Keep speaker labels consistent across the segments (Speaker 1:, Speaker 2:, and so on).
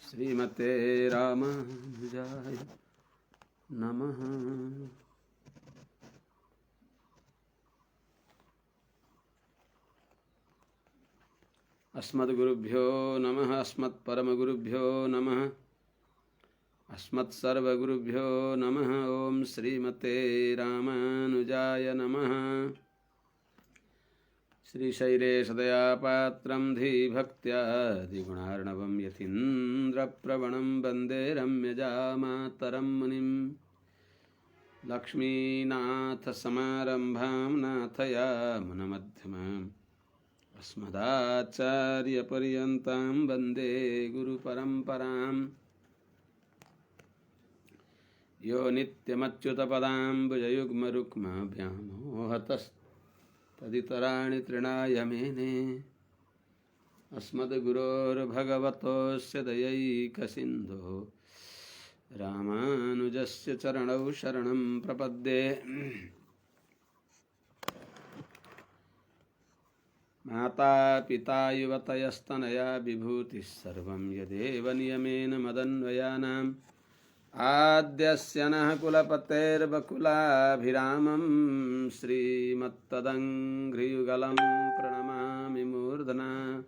Speaker 1: श्रीमते रामानुजाय नमः। अस्मद्गुरुभ्यो नमः। अस्मत्परमगुरुभ्यो नमः। अस्मत्सर्वगुरुभ्यो नमः। ओम श्रीमते रामानुजाय नमः। श्रीशैलेशदयापात्रं धीभक्त्यादिगुणार्णवं यतीन्द्रप्रवणं वन्दे रम्यजामातरं मुनिं। लक्ष्मीनाथसमारम्भां नाथयामुनमध्यमाम् अस्मदाचार्यपर्यन्तां वन्दे गुरुपरम्पराम्। यो नित्यमच्युतपदाम्बुजयुग्मरुक्माभ्यामोहतस्तदितराणि तृणाय मेने। अस्मद्गुरोर्भगवतोऽस्य दयैकसिन्धोः रामानुजस्य चरणौ शरणं प्रपद्ये। माता पिता युवतयस्तनया विभूतिः सर्वं यदेव नियमेन मदन्वयानाम्। आद्यस्य नः कुलपतेर्वकुलाभिरामं श्रीमत्तदङ्घ्रियुगलं प्रणमामि मूर्धना।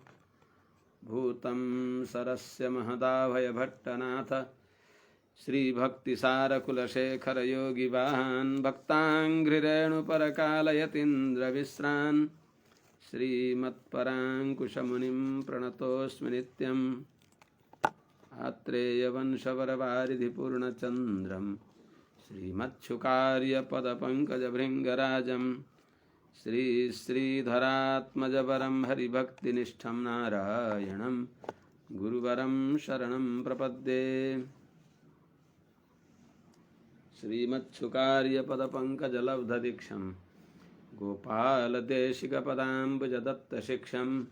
Speaker 1: भूतं सरस्य महदाभयभट्टनाथ श्रीभक्तिसारकुलशेखरयोगिवाहान् भक्ताङ्घ्रिरेणुपरकालयतीन्द्रविश्रान् श्रीमत्पराङ्कुशमुनिं प्रणतोऽस्मि नित्यम्। आत्रेयवंशवरवारिधिपूर्णचन्द्रं श्रीमच्छुकार्यपदपङ्कजभृङ्गराजं श्रीश्रीधरात्मजवरं हरिभक्तिनिष्ठं नारायणं गुरुवरं शरणं प्रपद्ये। श्रीमच्छुकार्यपदपङ्कजलब्धदीक्षं गोपालदेशिकपदाम्बुजदत्तशिक्षं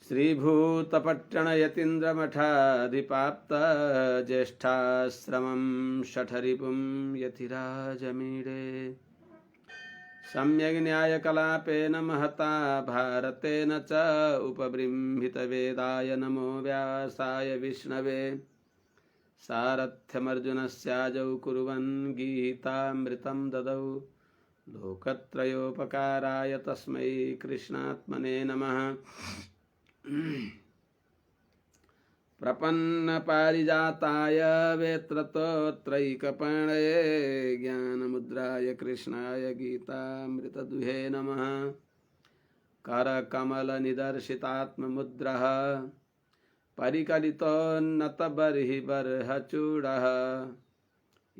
Speaker 1: श्रीभूतपट्टणयतीन्द्रमठाधिपाप्तज्येष्ठाश्रमं शठरिपुं यतिराजमीडे। सम्यग् न्यायकलापेन महता भारतेन च उपबृंहितवेदाय नमो व्यासाय विष्णवे। सारथ्यमर्जुनस्याजौ कुर्वन् गीतामृतं ददौ लोकत्रयोपकाराय तस्मै कृष्णात्मने नमः। प्रपन्नपारिजाताय वेत्रतोत्रैकपाणये ज्ञानमुद्राय कृष्णाय गीतामृतदुहे नमः। करकमलनिदर्शितात्ममुद्रः परिकलितोन्नतबर्हिबर्हचूडः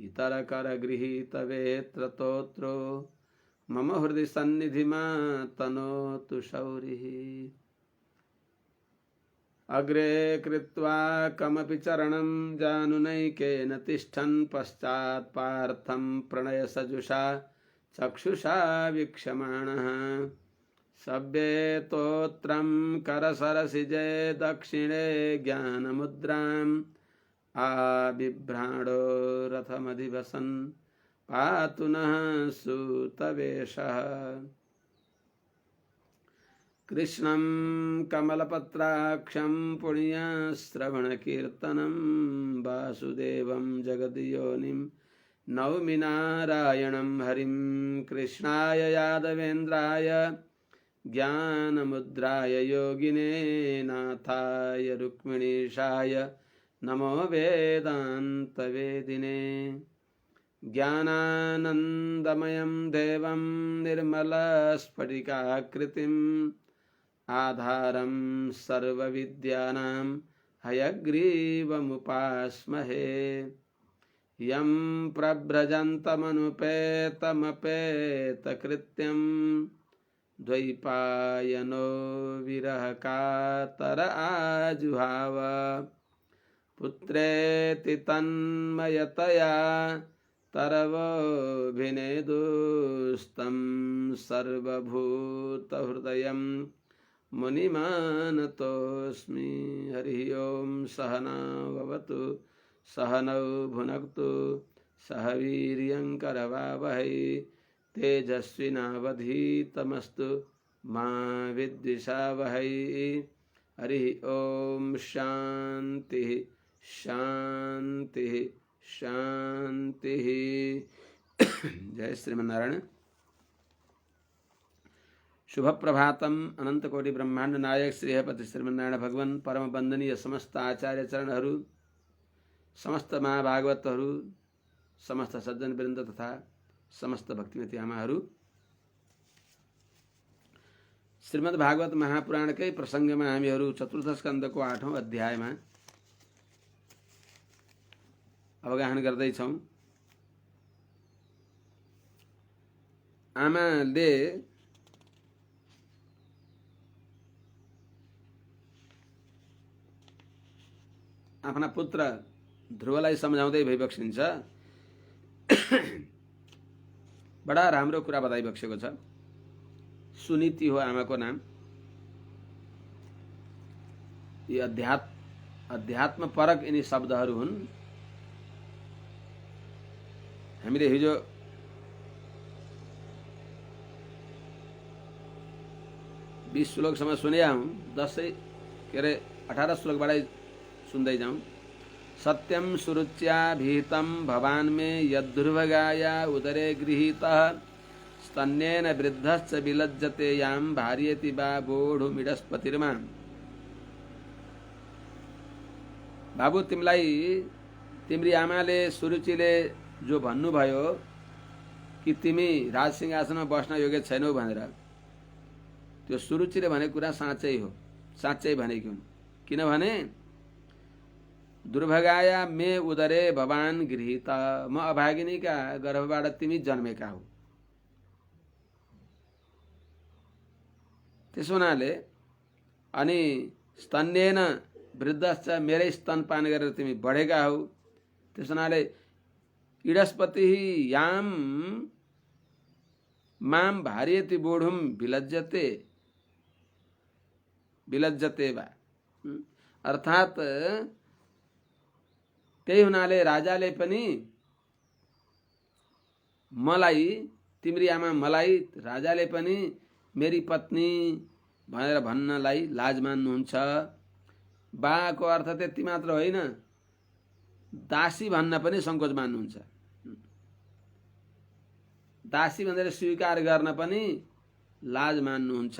Speaker 1: इतरकरगृहीतवेत्रतोत्रो मम हृदि सन्निधिमातनोतु शौरिः। अग्रे कृत्वा कमपि चरणं जानुनैकेन तिष्ठन् पश्चात् पार्थं प्रणयसजुषा चक्षुषा वीक्षमाणः। सव्येतोत्रं करसरसिजे दक्षिणे ज्ञानमुद्राम् आबिभ्राणो रथमधिवसन् पातु नः सूतवेषः। कृष्णं कमलपत्राक्षं पुण्यश्रवणकीर्तनं वासुदेवं जगद्योनिं नौमि नारायणं हरिं। कृष्णाय यादवेन्द्राय ज्ञानमुद्राय योगिने नाथाय रुक्मिणीशाय नमो वेदान्तवेदिने। ज्ञानानन्दमयं देवं निर्मलस्फटिकाकृतिम् आधारं सर्वविद्यानां हयग्रीवमुपास्महे। यं प्रव्रजन्तमनुपेतमपेतकृत्यं द्वैपायनो विरहकातर आजुहाव। पुत्रेति तन्मयतया तरवोऽभिनेदुस्तं सर्वभूतहृदयं मुनिमानतोऽस्मि। हरि ओं सहनाववतु सहनौ भुनक्तु सह वीर्यङ्करवावहै तेजस्विनावधीतमस्तु मा विद्विषावहै। हरि ओम शांति शांति शांति। जय श्रीमन्नारायण। शुभ प्रभातम। अनंत कोटि ब्रह्मांड नायक श्रीहपति श्रीमन्नारायण भगवान परम वंदनीय समस्त आचार्य चरणहरू, समस्त महाभागवतहरू, समस्त सज्जन वृन्द तथा समस्त भक्तिमती आमाहरू, श्रीमद् भागवत महापुराणकै प्रसंगमा हामीहरू चतुर्थ स्कन्धको 8औं अध्यायमा अवगाहन गर्दैछौं। आमाले आफ्ना पुत्र ध्रुवलाई सम्झाउँदै भइबक्सिन्छ। बडा राम्रो कुरा बताइबक्सेको छ। सुनीति हो आमाको नाम। यी अध्यात्म परक यिनी शब्दहरू हुन्। हामीले हिजो बीस श्लोकसम्म सुनेका हौं। 18 श्लोकबाटै सुन्दै जाउँ। सत्यम सुरुच्या भीतम भवान में यद्दुर्भगाया उदरे गृहीतः स्तन्येन वृद्धश्च विलज्जते याम भार्यति वा बोढुमिडस्पतिर्मा। बाबु, तिमीलाई तिम्री आमाले सुरुचिले जो भन्नुभयो कि तिमी राजसिंहासनमा बस्न योग्य छैनौ भनेर, त्यो सुरुचिले भनेको कुरा साँच्चै हो। साँच्चै भनेकी हुन्। किनभने दुर्भगाया मे उदरे भवान गृहीत, म अभागिनीका गर्भबाट तिमी जन्मेका हौ। त्यसो हुनाले अनि स्तन्येन वृद्धश्च, मेरै स्तनपान गरेर तिमी बढेका हौ। त्यसो हुनाले इडस्पति याम माम भार्यति बोढुम विलज्जते विलज्जते वा। अर्थात त्यही हुनाले राजाले पनि मलाई, तिम्री आमा मलाई, राजाले पनि मेरी पत्नी भनेर भन्नलाई लाज मान्नुहुन्छ। बाको अर्थ त्यति मात्र होइन, दासी भन्न पनि संकोच मान्नुहुन्छ। दासी भनेर स्वीकार गर्न पनि लाज मान्नुहुन्छ।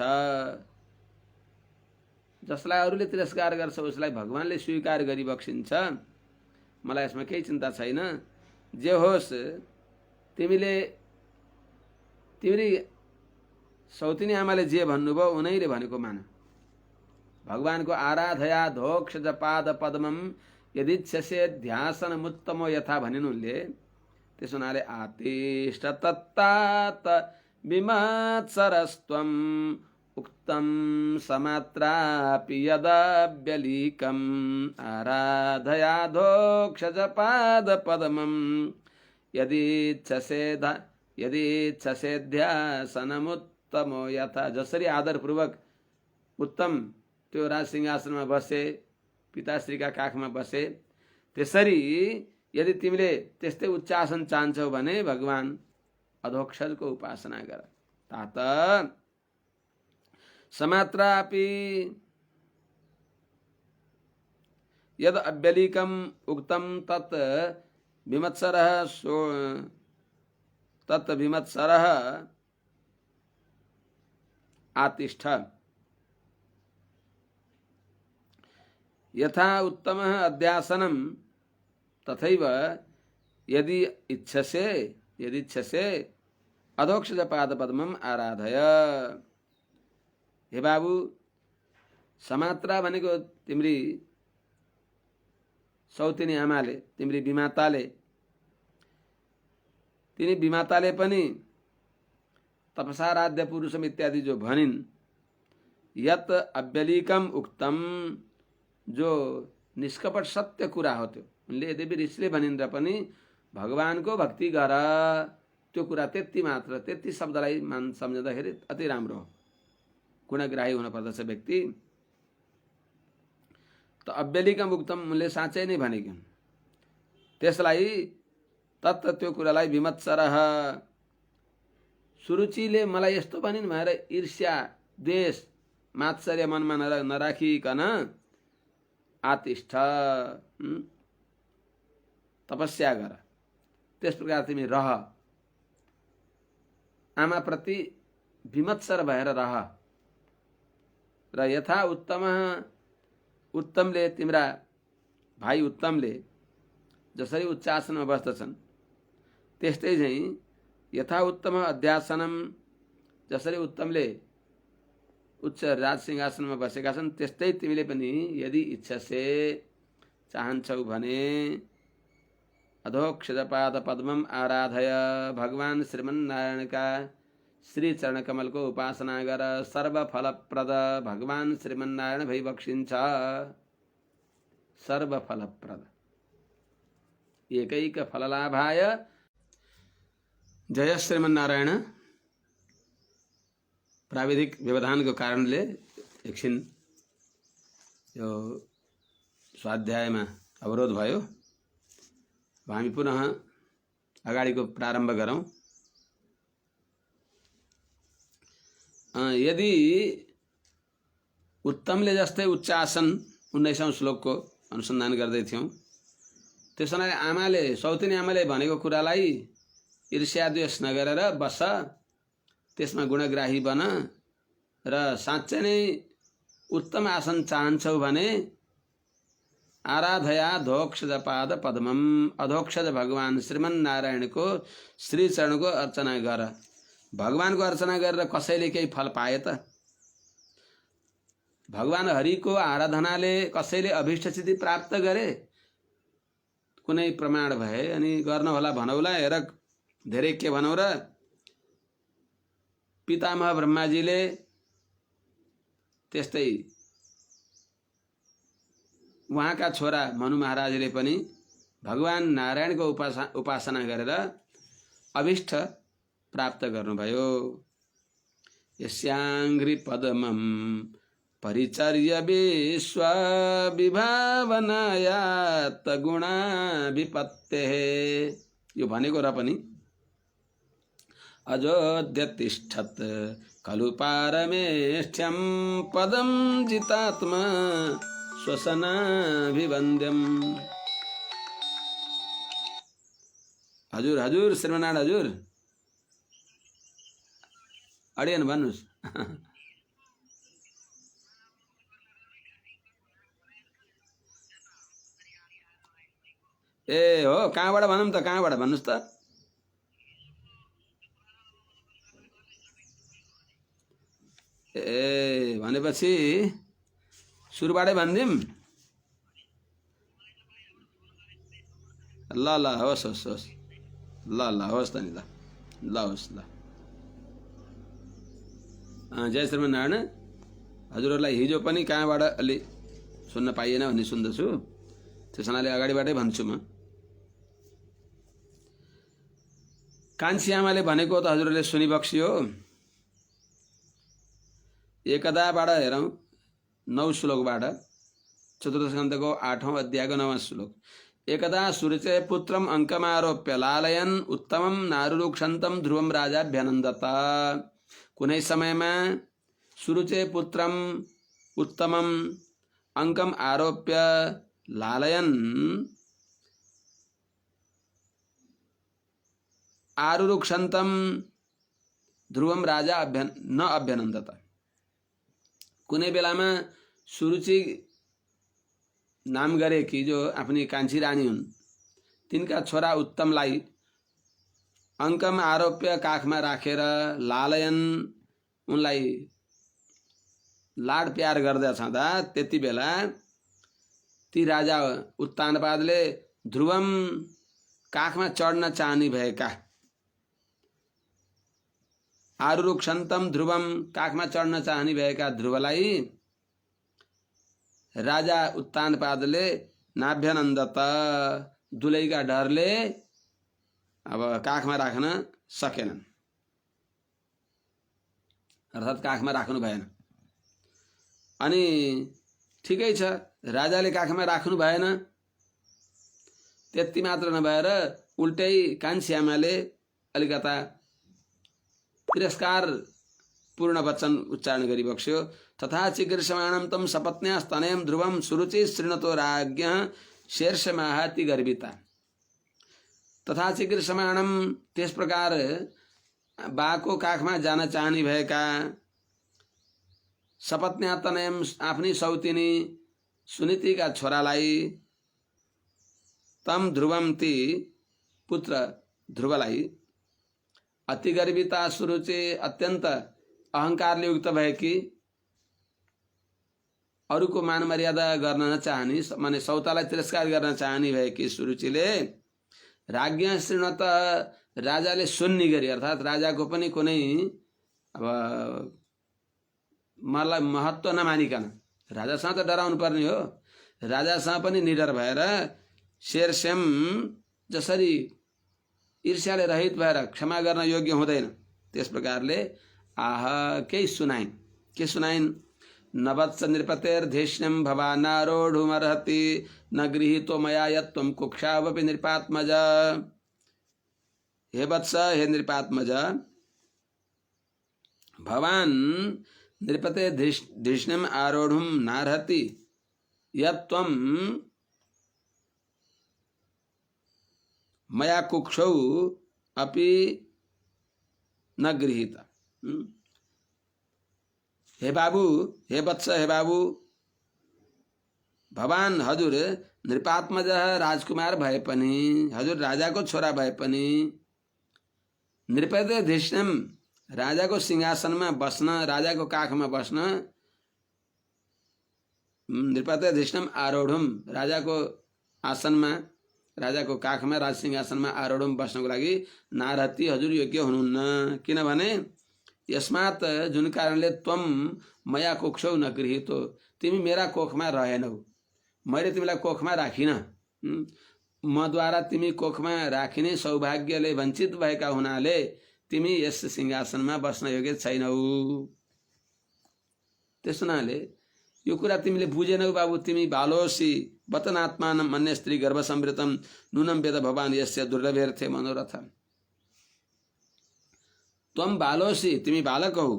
Speaker 1: जसलाई अरूले तिरस्कार गर्छ उसलाई भगवानले स्वीकार गरिबक्सिन्छ। मलाई यसमा केही चिन्ता छैन। जे होस्, तिम्री सौतिनी आमाले जे भन्नुभयो उनैले भनेको मान। भगवानको आराधया धोक्ष जपाद पद्मम यदिच्छसे ध्यासनमुत्तमो यथा भनिन् उनले। त्यसो हुनाले आतिष्ठ तत्तात विमत्सरस्त्वं उक्तं समात्रापि यदाव्यलीकम् आराधया धोक्ष जपाद पद्मम यदिच्छसे ध्यासनमुत्तमो यथा। जसरी आदरपूर्वक उत्तम त्यो राज सिंहासनमा बसे, पिताश्रीका काखमा बसे, त्यसरी यदि तिमीले त्यस्तै उच्च आसन चाहन्छौ भने भगवान अधोक्षजको उपासना गर। तात समात्रापि यद अव्यलीकम उक्तम तत् विमत्सरः आतिष्ठ यथा उत्तमः अध्यासनं तथैव यदि इच्छसे अधोक्षज पादपद्मम आराधय। हे बाबु, समात्रा भनेको तिम्री सौतिनी आमाले, तिम्री विमाताले, तिनी विमाताले पनि तपसाराध्य पुरुषम इत्यादि जो भनिन्, यत अव्यलीकम उक्तम, जो निष्कपट सत्य कुरा हो त्यो। उनले यद्यपि ऋषिले भनिन् र पनि भगवानको भक्ति गर, त्यो कुरा त्यति मात्र, त्यति शब्दलाई सम्झँदाखेरि अति राम्रो हो। गुणग्राही हुन पर्दछ व्यक्ति। त अव्यलीकम उक्तम उनले साँच्चै नै भनेकी हुन्। त्यसलाई तत्त त्यो कुरालाई विमत्सरः, सुरुचिले मलाई यस्तो भनिन् भनेर ईर्ष्या द्वेष मात्सर्य मनमा नराखिकन आतिष्ठ, तपस्या गर, त्यस प्रकार तिमी रह, आमाप्रति विमत्सर भएर रह। र यथा उत्तमले, तिम्रा भाइ उत्तमले जसरी उच्च आसनमा बस्दछन् त्यस्तै झैँ यथा उत्तम अध्यासनम, जसरी उत्तमले उच्च राज सिंहासनमा बसेका छन् त्यस्तै तिमीले पनि यदि इच्छसे, चाहन्छौ भने अधोक्षजपाद पद्मम आराधय, भगवान श्रीमन्नारायणका श्री चरण कमलको उपासना गर। सर्वफलप्रद भगवान श्रीमन्नारायण भई बक्सिन्छ। सर्वफलप्रद, एकैक फललाभाय जय श्रीमन्नारायण। प्राविधिक व्यवधानको कारणले एकछिन यो स्वाध्यायमा अवरोध भयो। हामी पुनः अगाडिको प्रारम्भ गरौँ। यदि उत्तमले जस्तै उच्च आसन 19औं श्लोकको अनुसन्धान गर्दै थियौँ, त्यसो हुनाले आमाले, सौतिनी आमाले भनेको कुरालाई ईर्ष्या द्वेष नगरेर बस, त्यसमा गुणग्राही बन, र साँच्चै नै उत्तम आसन चाहन्छौ भने आराधया धोक्षजपाद पद्मम, अधोक्षज भगवान श्रीमन्नारायणको श्री चरणको अर्चना गर। भगवानको अर्चना गरेर कसैले केही फल पाए त? भगवान हरिको आराधनाले कसैले अभिष्ट सिद्धि प्राप्त गरे? कुनै प्रमाण भए अनि गर्न होला भनौला। हेर धेरै के भनौँ र, पितामह ब्रह्माजीले, त्यस्तै उहाँका छोरा मनु महाराजले पनि भगवान नारायणको उपासना गरेर अभिष्ट प्राप्त गर्नुभयो। यस्याङ्घ्रि पद्मं परिचर्य विश्व विभावनाया गुणाभिपत्तेः, यो भनेको र पनि अजोद्य तिष्ठत खलु पारमेष्ठ्यं पदं जितात्मा श्वसनाभिवन्द्यम्। हजुर हजुर श्रीमन्नारायण हजुर, अडियन भन्नुहोस्। ए हो, कहाँबाट भनौँ त, कहाँबाट भन्नुहोस् त। ए भनेपछि सुरुबाटै भनिदिउँ। ल ल, होस् होस् होस्, ल ल होस् त नि, ल ल होस् ल। जय श्रीमन्नारायण। हजुरहरूलाई हिजो पनि कहाँबाट अलि सुन्न पाइएन भन्ने सुन्दछु, त्यस हुनाले अगाडिबाटै भन्छु म। कान्छी आमाले भनेको त हजुरहरूले सुनिबक्सियो। एकदाबाट हेरौँ 9 श्लोकबाट, चतुर्थ स्कन्धको 8औं अध्यायको 9वां श्लोक। एकदा सुरुचे पुत्रम अंकमारोप्य लालयन उत्तमम नारुरुक्षन्तम ध्रुवम राजाभ्यनन्दत। कुनै समयमा सुरुचे पुत्रम उत्तमम अंकम आरोप्य लालयन आरुरुक्षन्तम ध्रुवम राजा न अभ्यनन्दत। कुनै बेलामा सुरुचि नाम गरे कि जो आफ्नी कान्छी रानी हुन्, तिनका छोरा उत्तमलाई अंकम आरोप्य काखमा राखेर लालयन, उनलाई लाड प्यार गर्दै छँदा त्यति बेला ती राजा उत्तानपादले ध्रुवम, काखमा चढ्न चाहने भएका, आरुरुक्षन्तम ध्रुवम, काखमा चढ्न चाहने भएका ध्रुवलाई राजा उत्तानपादले नाभ्यनन्दत, दुलैका डरले अब काखमा राख्न सकेनन्, अर्थात् काखमा राख्नु भएन। अनि ठिकै छ, राजाले काखमा राख्नु भएन, त्यति मात्र नभएर उल्टै कान्छी आमाले अलिकता तिरस्कार पूर्ण वचन उच्चारण गरी बक्स्यो। तथा चिकीर्षमाणं तम सपत्न्या स्तनयं ध्रुवं सुरुचि श्रृणतो राज्ञः शीर्षमाहति गर्विता। तथा चिकीर्षमाणं त्यस प्रकार बाको काखमा जान चाहने भएका सपत्न्या तनयम आफ्नी सौतिनी सुनीतिका छोरालाई तम ध्रुवम ती पुत्र ध्रुवलाई अति गर्विता सुरुचि अत्यन्त अहंकारले युक्त भएकी अरूको मान मर्यादा गर्न नचाहने माने सौतालाई तिरस्कार गर्न चाहने भएकी सुरुचिले राज्ञ श्रृणत राजाले सुन्ने गरी अर्थात् राजाको पनि कुनै अब मलाई महत्त्व नमानिकन राजासँग त डराउनु पर्ने हो, राजासँग पनि निडर भएर शेरस्यम जसरी ईर्ष्याले रहित भएर क्षमा गर्न योग्य हुँदैन त्यस प्रकारले आह केही सुनाइन्। के सुनाइन्? नवत्स नृपतेर्धेष्यं भवानारोढुमर्हति न गृहीतो मया यत्त्वं कुक्षावपि नृपात्मज। हे वत्स, हे नृपात्मज, भवान नृपते धृष्णम आरोढ़ुम नार्हति यत्त्वं मया कुक्षौ अपि न गृहीत। हे बाबू, हे वत्स, हे बाबू, भवान हजुर नृपात्मज राजकुमार भए पनि, हजुर राजाको छोरा भए पनि नृपते धृष्णम राजाको सिंहासनमा बस्न, राजाको काखमा बस्न, नृपते धृष्णम आरोढुम राजाको आसनमा, राजाको काखमा राज सिंहासनमा आरोढुम बस्नको लागि नारहति हजुर योग्य हुनुहुन्न। किनभने यसमात जुन कारणले त्वम मया कोक्षौ न गृहीतो, तिमी मेरा कोखमा रहेनौ, मैले तिमीलाई कोखमा राखिन, मद्वारा तिमी कोखमा राखिने सौभाग्यले वञ्चित भएका हुनाले तिमी यस सिंहासनमा बस्न योग्य छैनौ। त्यस हुनाले यो कुरा तिमीले बुझेनौ बाबु। तिमी बालोसी वतनात्मानं अन्य स्त्री गर्भ संवृतम नूनम वेद भवान यस्य दुर्लभेर्थे मनोरथ। त्वम बालोसी, तिमी बालक हौ,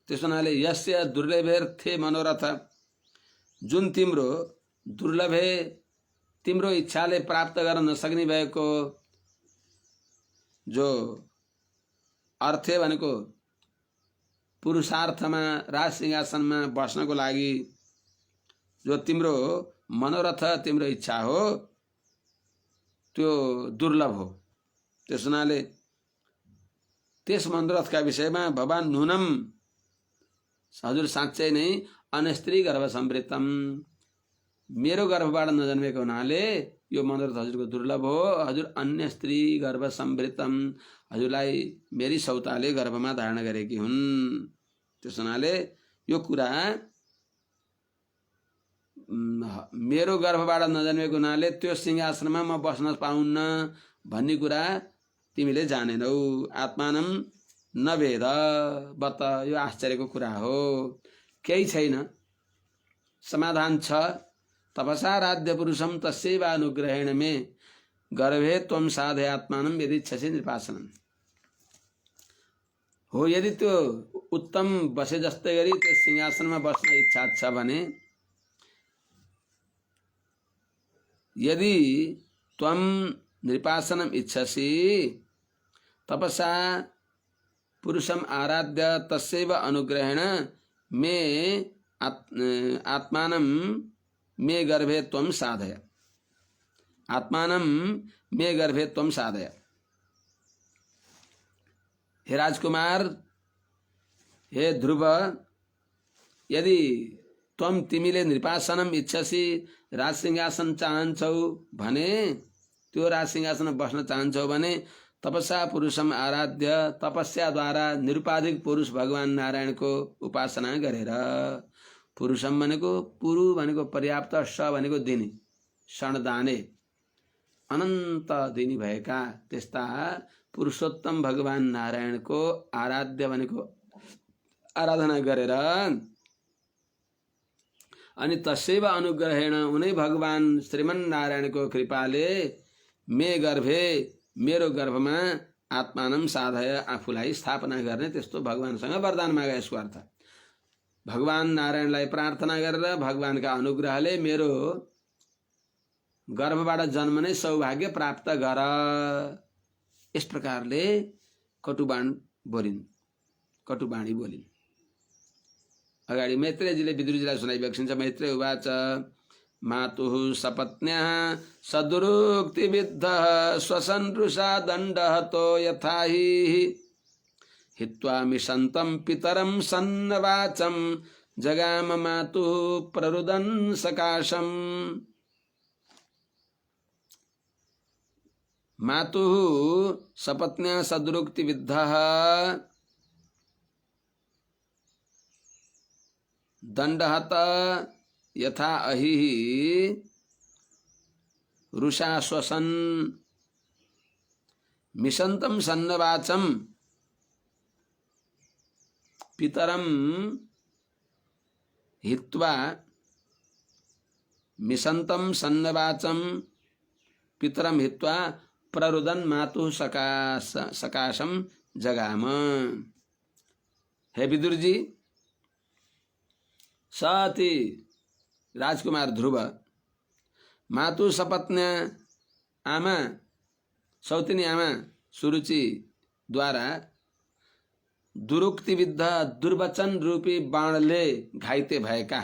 Speaker 1: त्यस हुनाले यस्य दुर्लभेर्थे मनोरथ, जुन तिम्रो दुर्लभे तिम्रो इच्छाले प्राप्त गर्न नसक्ने भएको जो अर्थे भनेको पुरुषार्थमा राज सिंहासनमा बस्नको लागि जो तिम्रो मनोरथ तिम्रो इच्छा हो त्यो दुर्लभ हो। त्यस हुनाले त्यस मनोरथका विषयमा भगवान नूनम हजुर साँच्चै नै अन्य स्त्री गर्भ संवृतम मेरो गर्भबाट नजन्मेको हुनाले यो मनोरथ हजुरको दुर्लभ हो। हजुर अन्य स्त्री गर्भ संवृतम हजुरलाई मेरी सौताले गर्भमा धारण गरेकी हुन्। त्यस हुनाले यो कुरा मेरो गर्भबाट नजन्मेको हुनाले त्यो सिंहासनमा म बस्न पाउन्न भन्ने कुरा तिमीले जानेनौ। आत्मानं नवेद बत, यो आश्चर्यको कुरा हो, केही छैन, समाधान छ। तपसाराध्य पुरुषम तस्यैव अनुग्रहेण मे गर्भे त्वं साधय आत्मानं यदिच्छसि नृपासनं। हो, यदि त्यो उत्तम बसे जस्तै गरी त्यो सिंहासनमा बस्न इच्छा छ भने, यदि त्वं नृपासनम इच्छसि तपसा पुरुषम आराध्य तस्यैव अनुग्रहेण मे आत्मानं मे गर्भे त्वं साधय, आत्मानं मे गर्भे त्वं साधय। हे राजकुमार, हे ध्रुव, यदि त्वं तिमीले नृपासनम इच्छसि राज सिंहासन चाहन्छौ भने, त्यो राज सिंहासनमा बस्न चाहन्छौ भने तपस्या पुरुषम आराध्य, तपस्याद्वारा निरुपाधिक पुरुष भगवान नारायणको उपासना गरेर, पुरुषम भनेको पुरु भनेको पर्याप्त, स भनेको दिने, क्षणदाने अनन्त दिनी भएका त्यस्ता पुरुषोत्तम भगवान नारायणको आराध्य भनेको आराधना गरेर, अनि तस्यैव अनुग्रहेण उनै भगवान श्रीमन नारायणको कृपाले मे गर्भे मेरो गर्भमा आत्मानं साधय, आफूलाई स्थापना गर्ने त्यस्तो भगवानसँग वरदान माग। यसको अर्थ भगवान नारायणलाई प्रार्थना गरेर भगवानका अनुग्रहले मेरो गर्भबाट जन्मने सौभाग्य प्राप्त गर। यस प्रकारले कटुबाणी बोलिन्। अगाडि मैत्रेयजीले विदुरजीलाई सुनाइरहेको छ। मैत्रेय उवाच मातुः सपत्न्याः सदुरुक्तिविद्धः स्वसनृषा दण्डहतो यथा हि हित्वा मिषन्तं पितरं सन्नवाचं जगाम मातुः प्ररुदन् सकाशम्। मातुः सपत्न्याः सदुरुक्तिविद्धः दण्डहत यथा अहिः रुषा श्वसन् मिषन्तं सन्नवाचं पितरं हित्वा मिषन्तं सन्नवाचं पितरं हित्वा प्ररुदन् मातुः सकाशं जगाम। हे विदुर जी, साथी राजकुमार ध्रुव मातु सपत्न्या आमा सौतिनी आमा सुरुचि द्वारा दुरुक्तिविद्ध दुर्वचन रूपी बाणले घाइते भएका,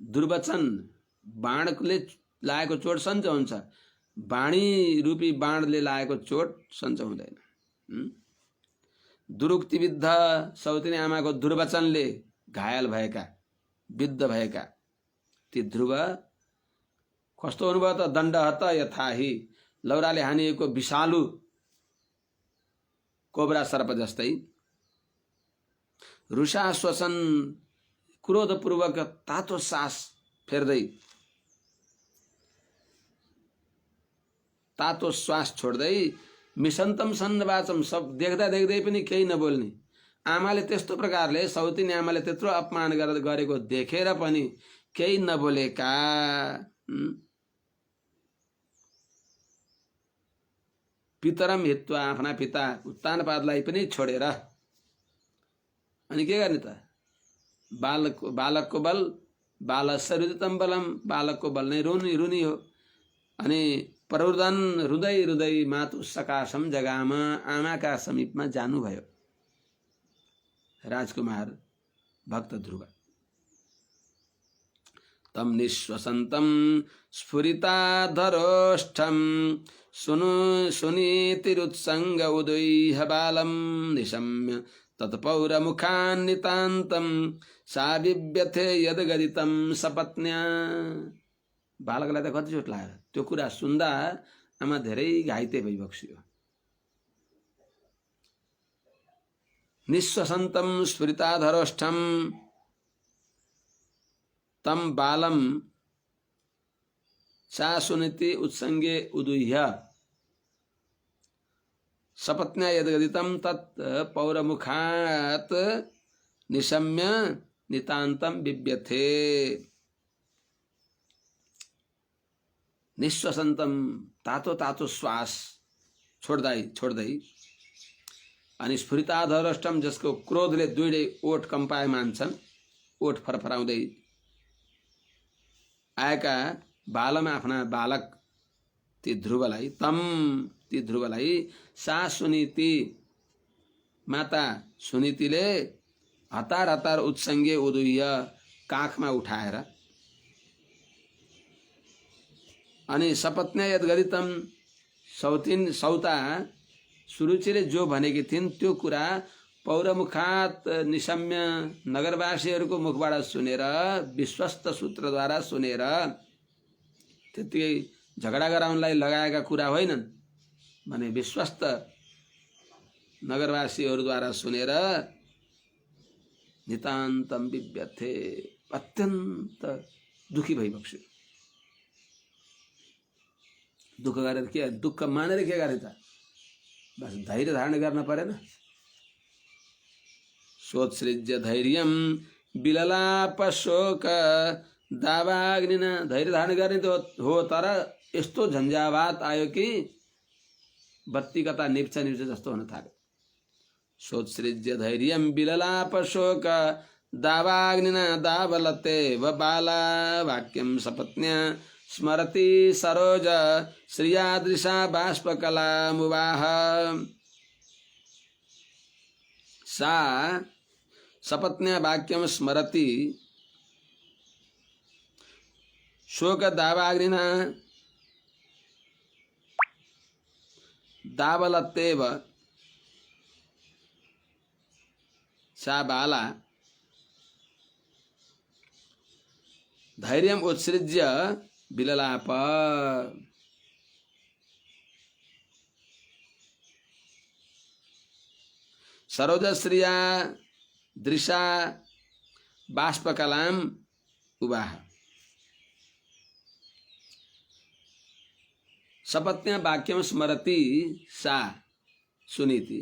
Speaker 1: दुर्वचन बाणले लागेको चोट सन्च हुन्छ, बाणी रूपी बाणले लागेको चोट सन्च हुँदैन। दुरुक्तिविद्ध सौतिनी आमाको दुर्वचनले घायल भएका, विद्ध भएका ती ध्रुव कस्तो हुनुभयो त? दण्डहत यथाहि, लौराले हानिएको विषालु कोब्रा सर्प जस्तै। रुषा श्वसन, क्रोधपूर्वक तातो सास फेर्दै, तातो श्वास छोड्दै, मिषन्तम सन्नवाचम, सब देख्दा देख्दै पनि केही नबोल्ने। आमाले त्यस्तो प्रकारले, सौतिनी आमाले त्यत्रो अपमान गरेको देखेर पनि केही नबोलेका। पितरम हित्वा, आफ्ना पिता उत्तानपादलाई पनि छोडेर अनि के गर्ने त? बालकको बल बालस्य रुदितं बलम, बालकको बल नै रुनी हो। अनि प्ररुदन हृदय हृदय मातु सकाशम जगाम, आमाका समीपमा जानुभयो राजकुमार भक्त ध्रुव। तम निश्वसन्तं स्फुरिताधरोष्ठं सुनीतिरुत्संग उदुह्य बालं निशम्य तत्पौरमुखान्नितान्तं सा बिभ्यथे यद्गदितं सपत्न्या। बालकलाई त कति चोट लाग्यो, त्यो कुरा सुन्दा आमा धेरै घाइते भइबक्सियो। निश्वसन्तं स्फुरिताधरोष्ठं तम बालम सा सुनीति उत्संगे उदुह्य सपत्न्या यद्गदितं तत् पौरमुखात् निशम्य नितान्तं बिभ्यथे। निश्वसन्तं, तातो तातो श्वास छोड्दै अनि स्फुरिताधरोष्ठम, जसको क्रोधले दुईटै ओठ कम्पायमान छन्, ओठ फरफराउँदै आएका बालम, आफ्ना बालक ती ध्रुवलाई सा सुनीति, माता सुनीतिले हतार हतार उत्संगे उदुह्य, काखमा उठाएर अनि सपत्न्या यद्गदितं, सौता सुरुचिले जो भनेकी थिइन् त्यो कुरा पौरमुखात निशम्य, नगरवासीहरूको मुखबाट सुनेर, विश्वस्त सूत्रद्वारा सुनेर, त्यतिकै झगडा गराउनलाई लगाएका कुरा होइनन् भने विश्वस्त नगरवासीहरूद्वारा सुनेर नितान्तम बिभ्यथे, अत्यन्त दुखी भइबक्स्यो। दुःख गरेर के, दुःख मानेर के गरे त? बस धैर्य धारण गर्न परेन। सोत्सृज्य धैर्यम बिललाप शोक दावाग्निना, धैर्य धारण गर्ने त हो, तर यस्तो झन्झावात आयो कि बत्ती कता निप्छ निप्छ जस्तो हुन थाल्यो। सोत्सृज्य धैर्यं विललाप शोक दावाग्निना दावलते व बाला वाक्यं सपत्न्या स्मरति सरोज श्रियादृशा बाष्पकला मुवाह। सा सपत्न्या वाक्यं स्मरति शोक दावाग्निना दावलतेव सा बाला धैर्यं उत्सृज्य विललाप। सरोजश्रिया दृशा बाष्पकलाम उवाह। सपत्न्या वाक्यम स्मरति सा सुनीति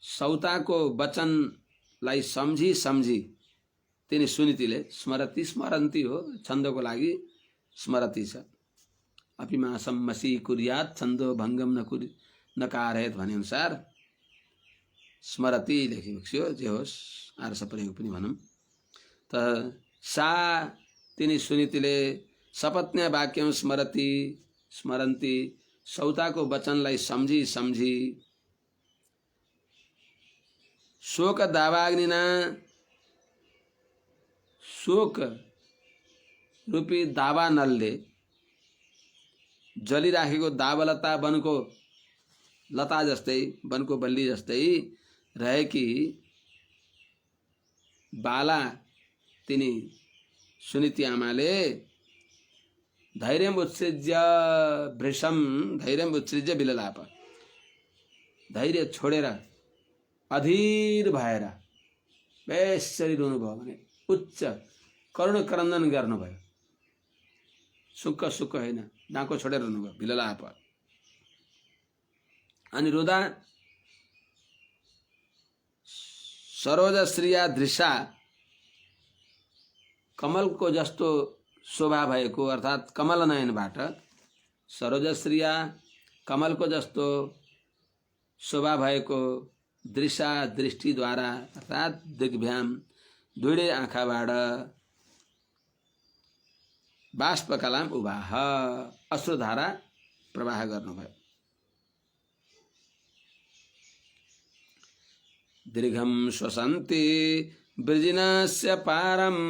Speaker 1: सौता को वचनलाई सम्झी सम्झी तिनी सुनीतिले स्मरति स्मरन्ती हो छन्दको लागि स्मरति छ। अपिमासम मसी कुर्यात छन्दो भङ्गम नकारयत भने अनुसार स्मरति लेखेको थियो। जे होस् आर्ष प्रयोग पनि भनौँ त सा तिनी सुनीतिले सपत्न्या वाक्यम स्मरति स्मरन्ती सौताको वचनलाई सम्झी सम्झी शोक दावाग्निना शोक रूपी दावा नलले जलिराखेको दावालता वनको लता जस्तै वनको बल्ली जस्तै रहेकी बाला तिनी सुनीति आमाले धैर्यम उत्सृज्य भृशम धैर्यम उत्सृज्य विललाप धैर्य छोडेर अधीर भएर बेसरी रुनुभयो भने उच्च करुण क्रन्दन गर्नुभयो। सुक्क सुक्क होइन डाको छोडेर रुनुभयो विललाप। अनि रुदा सरोजश्रिया दृशा कमलको जस्तो शोभा भएको अर्थात् कमल नयनबाट सरोजश्रिया कमलको जस्तो शोभा भएको दृशा दृष्टिद्वारा अर्थात् दिग्भ्याम दुईटै आँखाबाट बाष्पकलाम उवाह अश्रुधारा प्रवाह गर्नुभयो। दीर्घं श्वसन्ति वृजिनस्य पारम्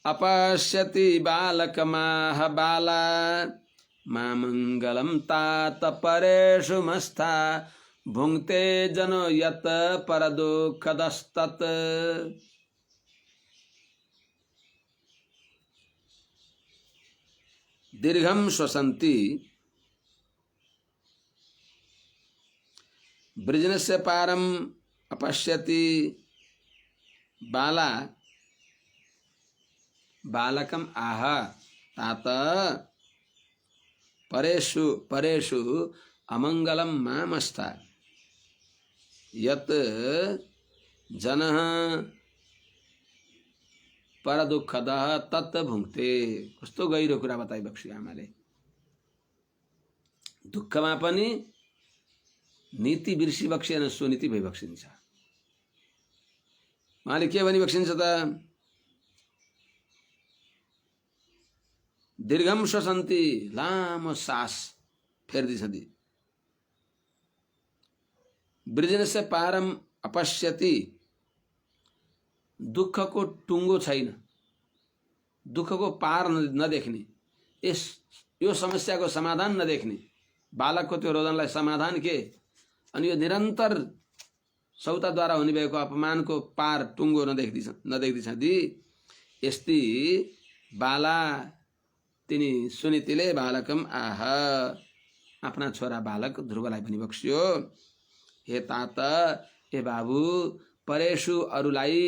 Speaker 1: अपश्यति बालकमाह बाला मामङ्गलं तात परेषु मस्था भुङ्क्ते जनो यत् परदुःखदस्तत्। दीर्घं श्वसन्ति वृजिनस्य पारम् अपश्यति बाला बालकम आह तात परेषु परेषु अमंगलम मामस्था यत् जनः पर दुःखदः तत् भुङ्क्ते। कस्तो गहिरो कुरा बताइ बक्सी आमाले। दुःखमा पनि नीति बिर्सी बक्सिएन सुनीति भई बक्सिन्छ। उहाँले के भनी बक्सिन्छ त दीर्घम श्वसन्ति लामो सास फेर्दिछ दी वृजिनस्य पारम अपश्यति दुःखको टुङ्गो छैन दुःखको पार नदेख्ने यो समस्याको समाधान नदेख्ने बालकको त्यो रोदनलाई समाधान के अनि यो निरन्तर सौताद्वारा हुने भएको अपमानको पार टुङ्गो नदेख्दिछ दी यस्ती बाला तिनी सुनीतिले बालकम आह आफ्ना छोरा बालक ध्रुवलाई पनि बक्सियो। हे तात हे बाबु परेषु अरुलाई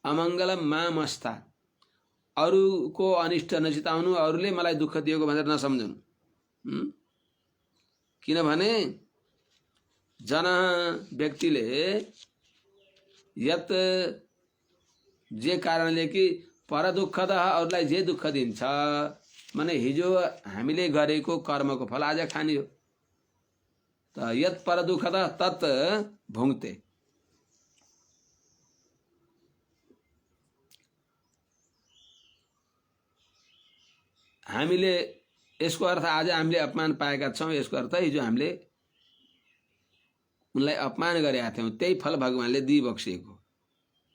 Speaker 1: अमङ्गलम मामस्था अरूको अनिष्ट नचिताउनु अरूले मलाई दुःख दिएको भनेर नसम्झनु। किनभने जन व्यक्तिले यत जे कारणले कि पर दुःखद अरूलाई जे दुःख दिन्छ माने हिजो हामीले गरेको कर्मको फल आज खाने हो। त यत पर दुःख तत् भुङ्ते। हामीले यसको अर्थ आज हामीले अपमान पाएका छौँ, यसको अर्थ हिजो हामीले उनलाई अपमान गरेका थियौँ, त्यही फल भगवानले दिइबक्सिएको।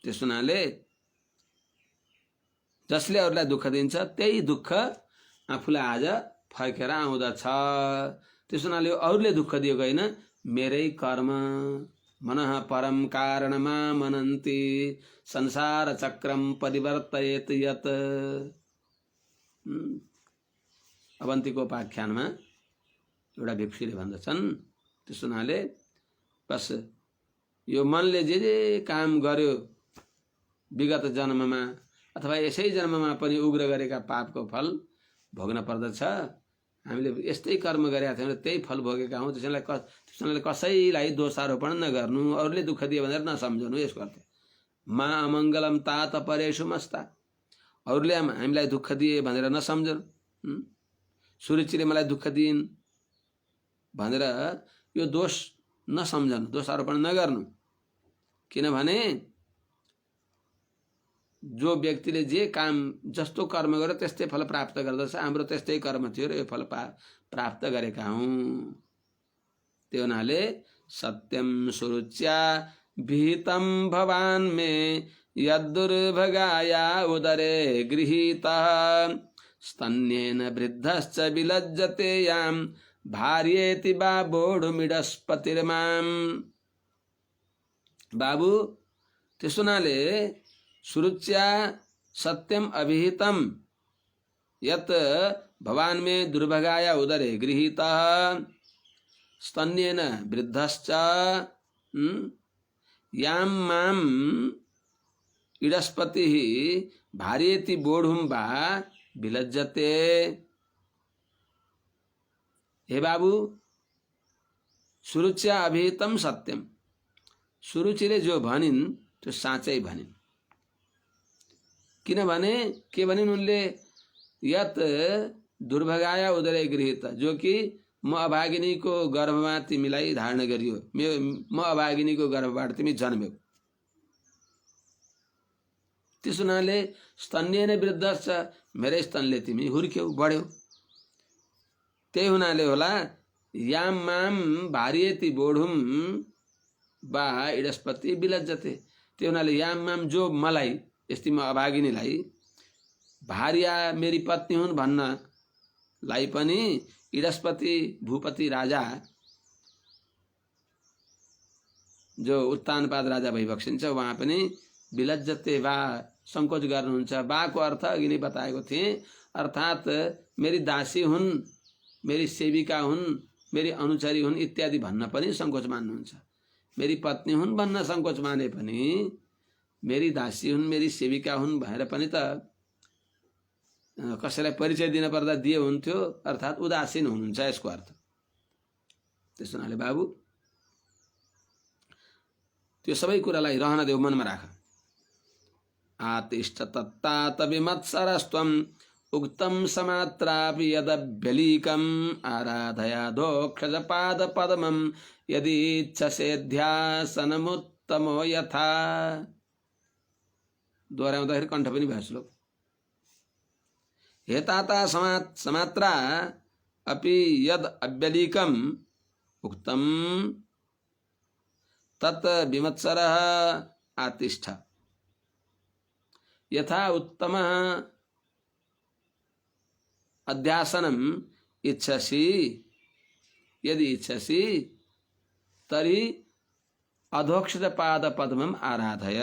Speaker 1: त्यस हुनाले जसले अरूलाई दुःख दिन्छ त्यही दुःख आफूलाई आज फर्केर आउँदछ। त्यस हुनाले अरूले दुःख दिएको होइन, मेरै कर्म। मनः परम कारणमा मनन्ति संसार चक्रम परिवर्तयेत यत। अवन्तीको उपाख्यानमा एउटा भिक्षुले भन्दछन्, त्यस हुनाले बस यो मनले जे जे काम गर्यो विगत जन्ममा अथवा यसै जन्ममा पनि उग्र गरेका पापको फल भोग्न पर्दछ। हामीले यस्तै कर्म गरेका थियौँ र त्यही फल भोगेका हौँ। त्यसैले कसैलाई दोषारोपण नगर्नु, अरूले दुःख दियो भनेर नसम्झनु। यसको अर्थ मा अमङ्गलम तात परेषु मस्ता। अरूले हामीलाई दुःख दिए भनेर नसम्झनु। सुरुचिले मलाई दुःख दिइन् भनेर यो दोष नसम्झनु, दोषारोपण नगर्नु। किनभने जो व्यक्तिले जे काम जस्तो कर्म गर्यो त्यस्तै फल प्राप्त गर्दछ। हाम्रो त्यस्तै कर्म थियो र यो फल प्राप्त गरेका हौँ। त्यो हुनाले सत्यम सुरुच्या विहितम भवान मे यद्दुर्भगाया उदरे गृहीतः स्तन्येन वृद्धश्च विलज्जते याम भार्येति बाबोढुमिडस्पतिर्माम। बाबु, त्यस हुनाले सुरुच्या सत्यम अभिहितम यत भवान में दुर्भगाया उदरे गृहीतः स्तन्येन वृद्धश्च याम माम इडस्पतिः भार्येति बोढुम वा विलज्जते। हे बाबू, सुरुच्या अभिहितम सत्यम। सुरुचिले जो भनिन् त्यो साँचै भनिन्। किनभने के भनिन् उनले? यत दुर्भगाया उदरे गृहीत, जो कि म अभागिनीको गर्भमा तिमीलाई धारण गरियो, म अभागिनीको गर्भबाट तिमी जन्म्यौ। त्यस हुनाले स्तन्येन वृद्धश्च, मेरै स्तनले तिमी हुर्क्यौ, बढ्यौ। त्यही हुनाले होला याम माम भार्येति बोढुम बा इडस्पति विलज्जते। त्यही हुनाले याम माम, जो मलाई यस्तै म अभागिनीलाई भार्या मेरी पत्नी हुन् भन्नलाई पनि इडस्पति भूपति राजा जो उत्तानपाद राजा भइबक्सिन्छ उहाँ पनि विलज्जते वा संकोच गर्नुहुन्छ। बाको अर्थ अघि नै बताएको थिएँ, अर्थात् मेरी दासी हुन्, मेरी सेविका हुन्, मेरी अनुचरी हुन् इत्यादि भन्न पनि संकोच मान्नुहुन्छ। मेरी पत्नी हुन् भन्न संकोच माने पनि मेरी दासी हुन्, मेरी सेविका हुन् भनेर पनि त कसैलाई परिचय दिन पर्दा दिए हुन्थ्यो, अर्थात् उदासीन हुनुहुन्छ यसको अर्थ। त्यस हुनाले बाबु, त्यो सबै कुरालाई रहन देऊ, मनमा राख। आतिष्ठ तत्तात विमत्सरस्त्वं उक्तं समात्रापि यदभ्यलीकम् आराधयाधोक्षज पाद पद्मं यदि इच्छसेध्यासनमुत्तमो यथा। दोहोऱ्याउँदाखेरि कण्ठ पनि भयो श्लोक। हे ताता समात्रा अपि यद अभ्यलीकम् उक्तं तत् विमत्सरः आतिष्ठ यथा उत्तमः अध्यासनम् इच्छसि यदि इच्छसि तर्हि अधोक्षज पाद पद्मम् आराधय।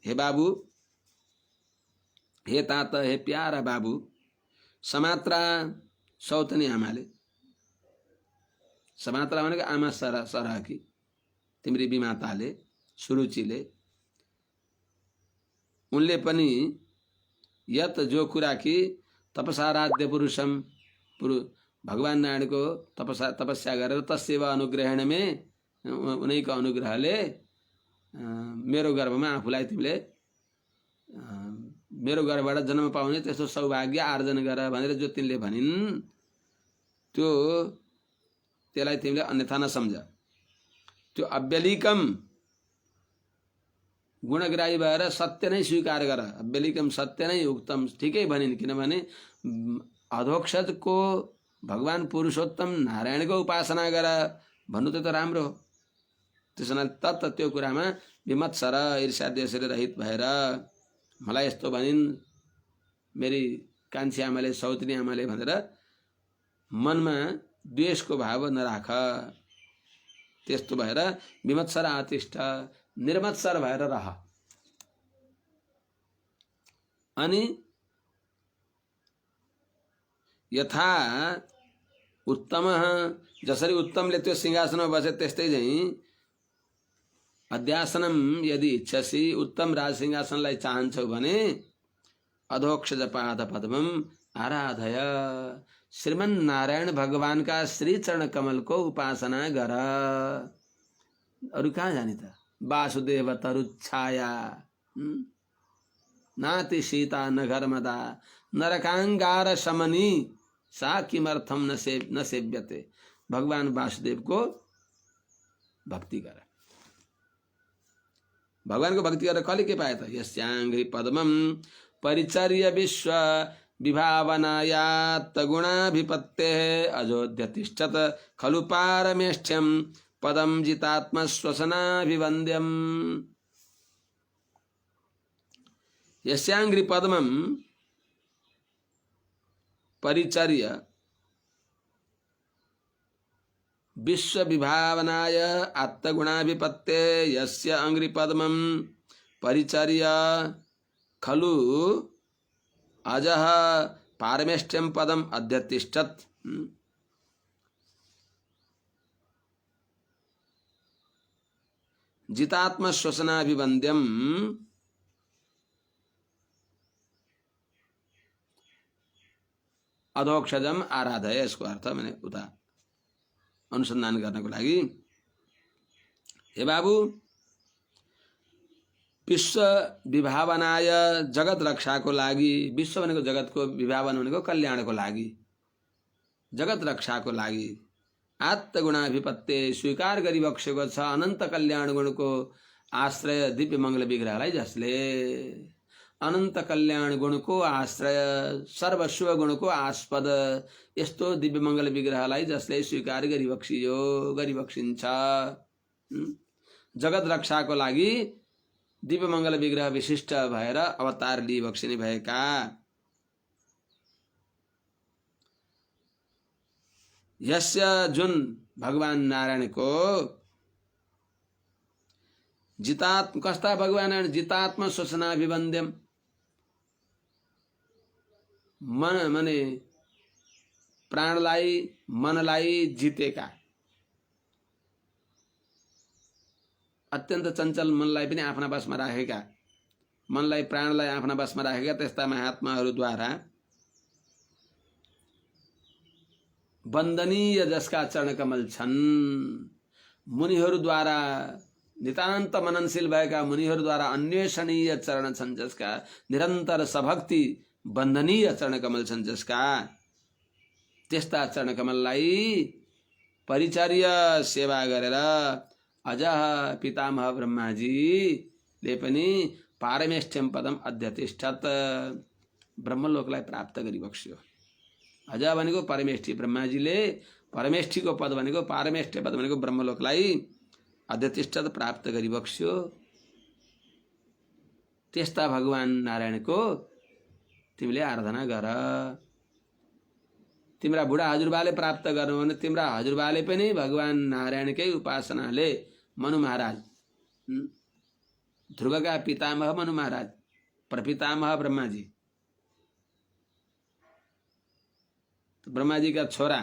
Speaker 1: हे बाबू, हे तात, हे प्यारा बाबू, समात्रा सौतनी आमाले, समात्रा भनेको आमा सरहकी, तिम्री विमाताले, सुरुचिले, उनले पनि यत जो कुरा कि तपसाराध्य पुरुषम, भगवान नारायणको तपस्या गरेर तस्सेवा अनुग्रहण में उनैको अनुग्रहले मेरो गर्भमा आफूलाई तिमीले मेरो घरबाट जन्म पाउने त्यस्तो सौभाग्य आर्जन गर भनेर जो तिनले भनिन् त्यो त्यसलाई तिमीले अन्यथा नसम्झ। त्यो अव्यलिकम गुणग्राही भएर सत्य नै स्वीकार गर। अव्यलिकम सत्य नै उक्तम ठिकै भनिन्, किनभने अधोक्षजको भगवान पुरुषोत्तम नारायणको उपासना गर भन्नु त राम्रो हो। त्यसो हुनाले तत्त त्यो कुरामा विमत्सर ईर्ष्या द्वेषले रहित भएर मलाई यस्तो भनिन् मेरी कान्छी आमाले सौतनी आमाले भनेर मनमा द्वेषको भाव नराख। त्यस्तो भएर विमत्सर आतिष्ठ निर्मत्सर भएर रह। अनि यथा उत्तम जसरी उत्तमले त्यो सिंहासनमा बसे त्यस्तै झैं अध्यासनम यदि इच्छसी उत्तम राज सिंहासनलाई चाहन्छौ भने अधोक्षज पाद पद्मम आराधय। श्रीमन नारायण भगवान का श्री चरण कमल को उपासना गर। अरु कहाँ जाने त? वासुदेव तरु छाया नाति सीता नघर्मदा नरकांगार शमनी सा किमर्थम न सेव्यते। भगवान वासुदेव को भक्ति कर। भगवान को भक्ति कर कले के पाए त? यस्यांघ्रि पद्मम परिचर्य विश्व विभावनायात गुणाभिपत्ते अजोध्य तिष्ठत खलु पारमेष्ठ्यम पदम जितात्म श्वसनाभिवन्द्यम। यस्यांघ्रि पद्मम परिचर्य विश्व विभावनाय आत्मगुणाभिपत्ते यस्य अंघ्रि पद्मम परिचर्य खलु अजः पारमेष्ठ्यम पदम अध्यतिष्ठत। जितात्म श्वसनाभिवन्द्यम अधोक्षजम आराधय। यसको अर्थ मैंने उता अनुसन्धान गर्नको लागि हे बाबु विश्व विभावनाय जगत रक्षाको लागि, विश्व भनेको जगतको, विभावन भनेको कल्याणको लागि, जगत रक्षाको लागि आत्मगुणाभिपत्ते स्वीकार गरिबक्सेको छ अनन्त कल्याण गुणको आश्रय दिव्य मङ्गल विग्रहलाई जसले अनन्त कल्याण गुणको आश्रय सर्वस्व गुणको आस्पद यस्तो दिव्य मङ्गल विग्रहलाई जसले स्वीकार गरिबक्सियो गरिबक्सिन्छ। जगत रक्षाको लागि दिव्य मङ्गल विग्रह विशिष्ट भएर अवतार लिइबक्सिने भएका यस्य जुन भगवान नारायणको जितात्म कस्ता भगवान नारायण जितात्म श्वसनाभिवन्द्यम मन मने प्राणलाई मनलाई जितेका, अत्यन्त चञ्चल मनलाई पनि आफ्ना बसमा राखेका, मनलाई प्राणलाई आफ्ना बसमा राखेका त्यस्ता महात्माहरूद्वारा वन्दनीय जसका चरण कमल छन्, मुनिहरूद्वारा नितान्त मननशील भएका मुनिहरूद्वारा अन्वेषणीय चरण छन् जसका, निरन्तर सभक्ति वन्दनीय चरण कमल छन् जसका, त्यस्ता चरण कमललाई परिचर्य सेवा गरेर अजः पितामह ब्रह्माजीले पनि पारमेष्ठ्यम पदम अध्यतिष्ठत ब्रह्मलोकलाई प्राप्त गरिबक्स्यो। अज भनेको परमेष्ठी, ब्रह्माजीले परमेष्ठीको पद भनेको पारमेष्ठ पद भनेको ब्रह्मलोकलाई अध्यतिष्ठत प्राप्त गरिबक्स्यो। त्यस्ता भगवान नारायणको तिमीले आराधना गर। तिम्रा बुढा हजुरबाले प्राप्त गर्नु भने तिम्रा हजुरबाले पनि भगवान नारायणकै उपासनाले मनु महाराज, ध्रुवका पितामह मनु महाराज, प्रपितामह ब्रह्माजी, तो ब्रह्माजी का छोरा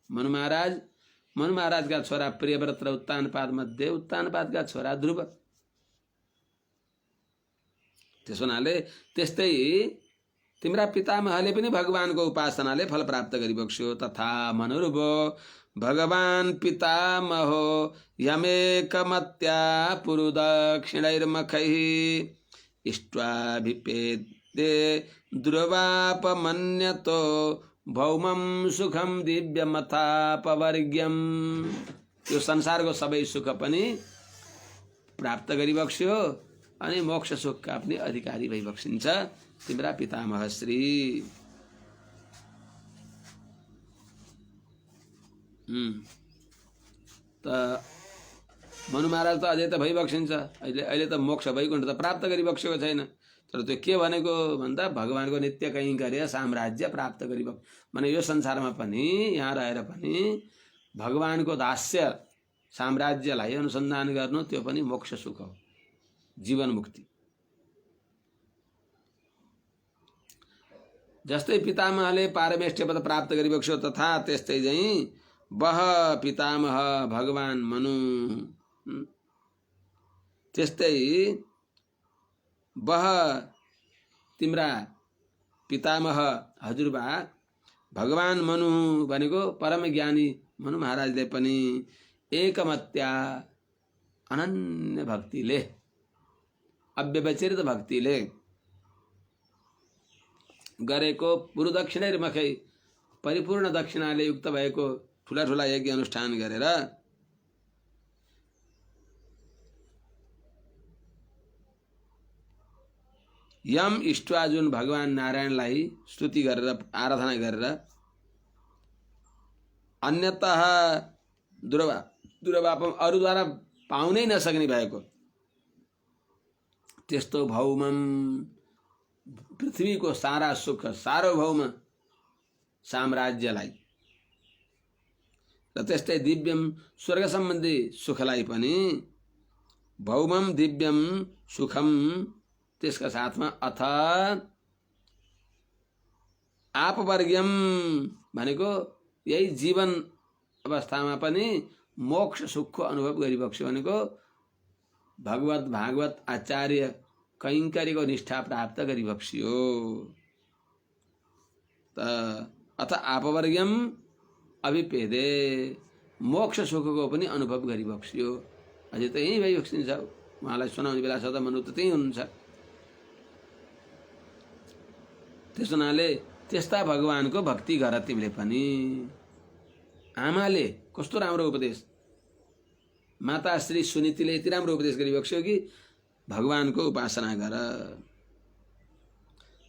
Speaker 1: मनु महाराज, मनु महाराज का छोरा प्रियव्रत र उत्तानपाद मध्ये उत्तानपाद का छोरा ध्रुव। त्यसो हुनाले त्यस्तै तिम्रा पितामहले पनि भगवानको उपासनाले फल प्राप्त गरिबक्स्यो। तथा मनुरुभो भगवान पितामहो यमेकमत्या पुरुदक्षिणैर्मखैः इष्ट्वाभिपेद ते ध्रुवापमन्यतो भौमं सुखम दिव्यमथापवर्ग्यम। यो संसारको सबै सुख पनि प्राप्त गरिबक्स्यो अनि मोक्ष सुखका पनि अधिकारी भइबक्सिन्छ तिम्रा पितामह श्री। त मनु महाराज त अझै त भइबक्सिन्छ, अहिले त मोक्ष वैकुण्ठ त प्राप्त गरिबक्सेको छैन। तर त्यो के भनेको भन्दा भगवानको नित्य कैङ्कर्य साम्राज्य प्राप्त गरिबक् भने यो संसारमा पनि यहाँ रहेर पनि भगवानको दास्य साम्राज्यलाई अनुसन्धान गर्नु त्यो पनि मोक्ष सुख हो, जीवन मुक्ति। जस्तै पितामहले पारमेष्ठ्य पद प्राप्त गरिबक्स्यो तथा त्यस्तै चाहिँ बह पितामह भगवान मनु, त्यस्तै बह तिम्रा पितामह हजुरबा भगवान मनु भनेको परम ज्ञानी मनु महाराजले पनि एकमत्या अनन्य भक्तिले अव्यवचरित भक्तिले गरेको पुरुदक्षिणैर्मखै परिपूर्ण दक्षिणाले युक्त भएको ठुला ठुला यज्ञ अनुष्ठान गरेर यम इष्टवा जुन भगवान नारायणलाई स्तुति गरेर आराधना गरेर अन्यतः दुर्वापम अरूद्वारा पाउनै नसक्ने भएको त्यस्तो भौमम पृथ्वीको सारा सुख सार्वभौम साम्राज्यलाई र त्यस्तै दिव्यम स्वर्ग सम्बन्धी सुखलाई पनि भौमम दिव्यम सुखम त्यसका साथमा अथ आपवर्ग्यम भनेको यही जीवन अवस्थामा पनि मोक्ष सुखको अनुभव गरिबक्स्यो भनेको भगवत भागवत आचार्य कैङ्कर्यको निष्ठा प्राप्त गरिबक्स्यो। त अथ आपवर्ग्यम अभिपेदे मोक्ष सुखको पनि अनुभव गरिबक्स्यो। अझै त यहीँ भइबक्सिन्छ, उहाँलाई सुनाउने बेला सदा मनु त त्यहीँ हुनुहुन्छ। त्यस हुनाले त्यस्ता भगवानको भक्ति गर तिमीले पनि। आमाले कस्तो राम्रो उपदेश, माता श्री सुनीतिले यति राम्रो उपदेश गरिबक्स्यो कि भगवानको उपासना गर।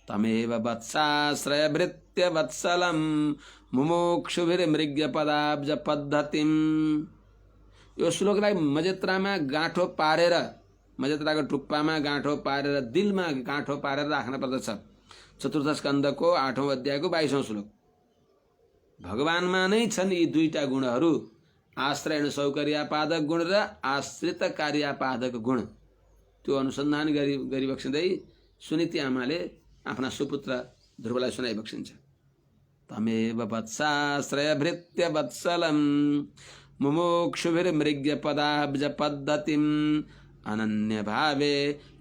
Speaker 1: तमेव वत्साश्रय भृत्य वत्सलम मुमुक्षुभिर्मृग्य पदाब्ज पद्धतिम। यो श्लोकलाई मजेत्रामा गाँठो पारेर, मजेत्राको टुप्पामा गाँठो पारेर दिलमा गाँठो पारेर राख्न पर्दछ। चतुर्थ स्कन्धको 8औं अध्यायको 22औं श्लोक। भगवानमा नै छन् यी दुईटा गुणहरू, आश्रयण सौकर्यापादक गुण र आश्रित कार्यापादक गुण। त्यो अनुसन्धान गरिबक्सिँदै सुनीति आमाले आफ्ना सुपुत्र ध्रुवलाई सुनाइबक्सिन्छ। तमेव वत्साश्रय भृत्य वत्सलम मुमुक्षुभिर्मृग्य पदाब्ज पद्धतिम अनन्य भावे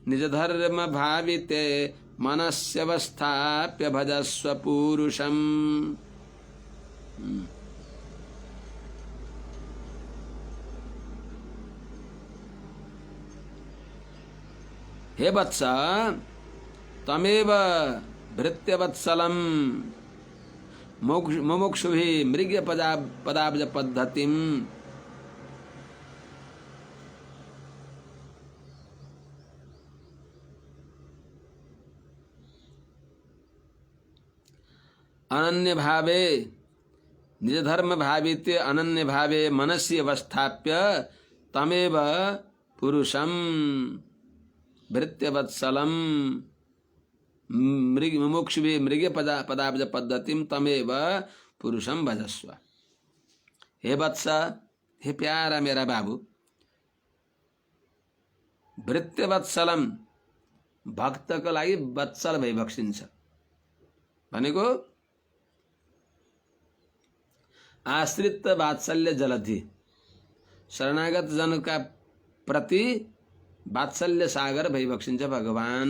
Speaker 1: निज धर्म भाविते मनस्यवस्थाप्य भजस्व पुरुषम। हे वत्स तमेव भृत्य वत्सलम मुमुक्षुभिः मृग्य पदाब्ज पद्धतिम। अनन्य भावे निज धर्म भावित्य अनन्य भावे मनस्य अवस्थाप्य तमेव पुरुषम भृत्य वत्सलम मुमुक्षुभिः मृग्य पदाब्ज पद्धतिम तमेव पुरुषम भजस्व। हे वत्स, हे प्यारा मेरा बाबु, भृत्य वत्सलम भक्तको लागि वत्सल भइबक्सिन्छ भनेको आश्रित वात्सल्य जलधि, शरणागत जनका प्रति वात्सल्य सागर भइबक्सिन्छ भगवान।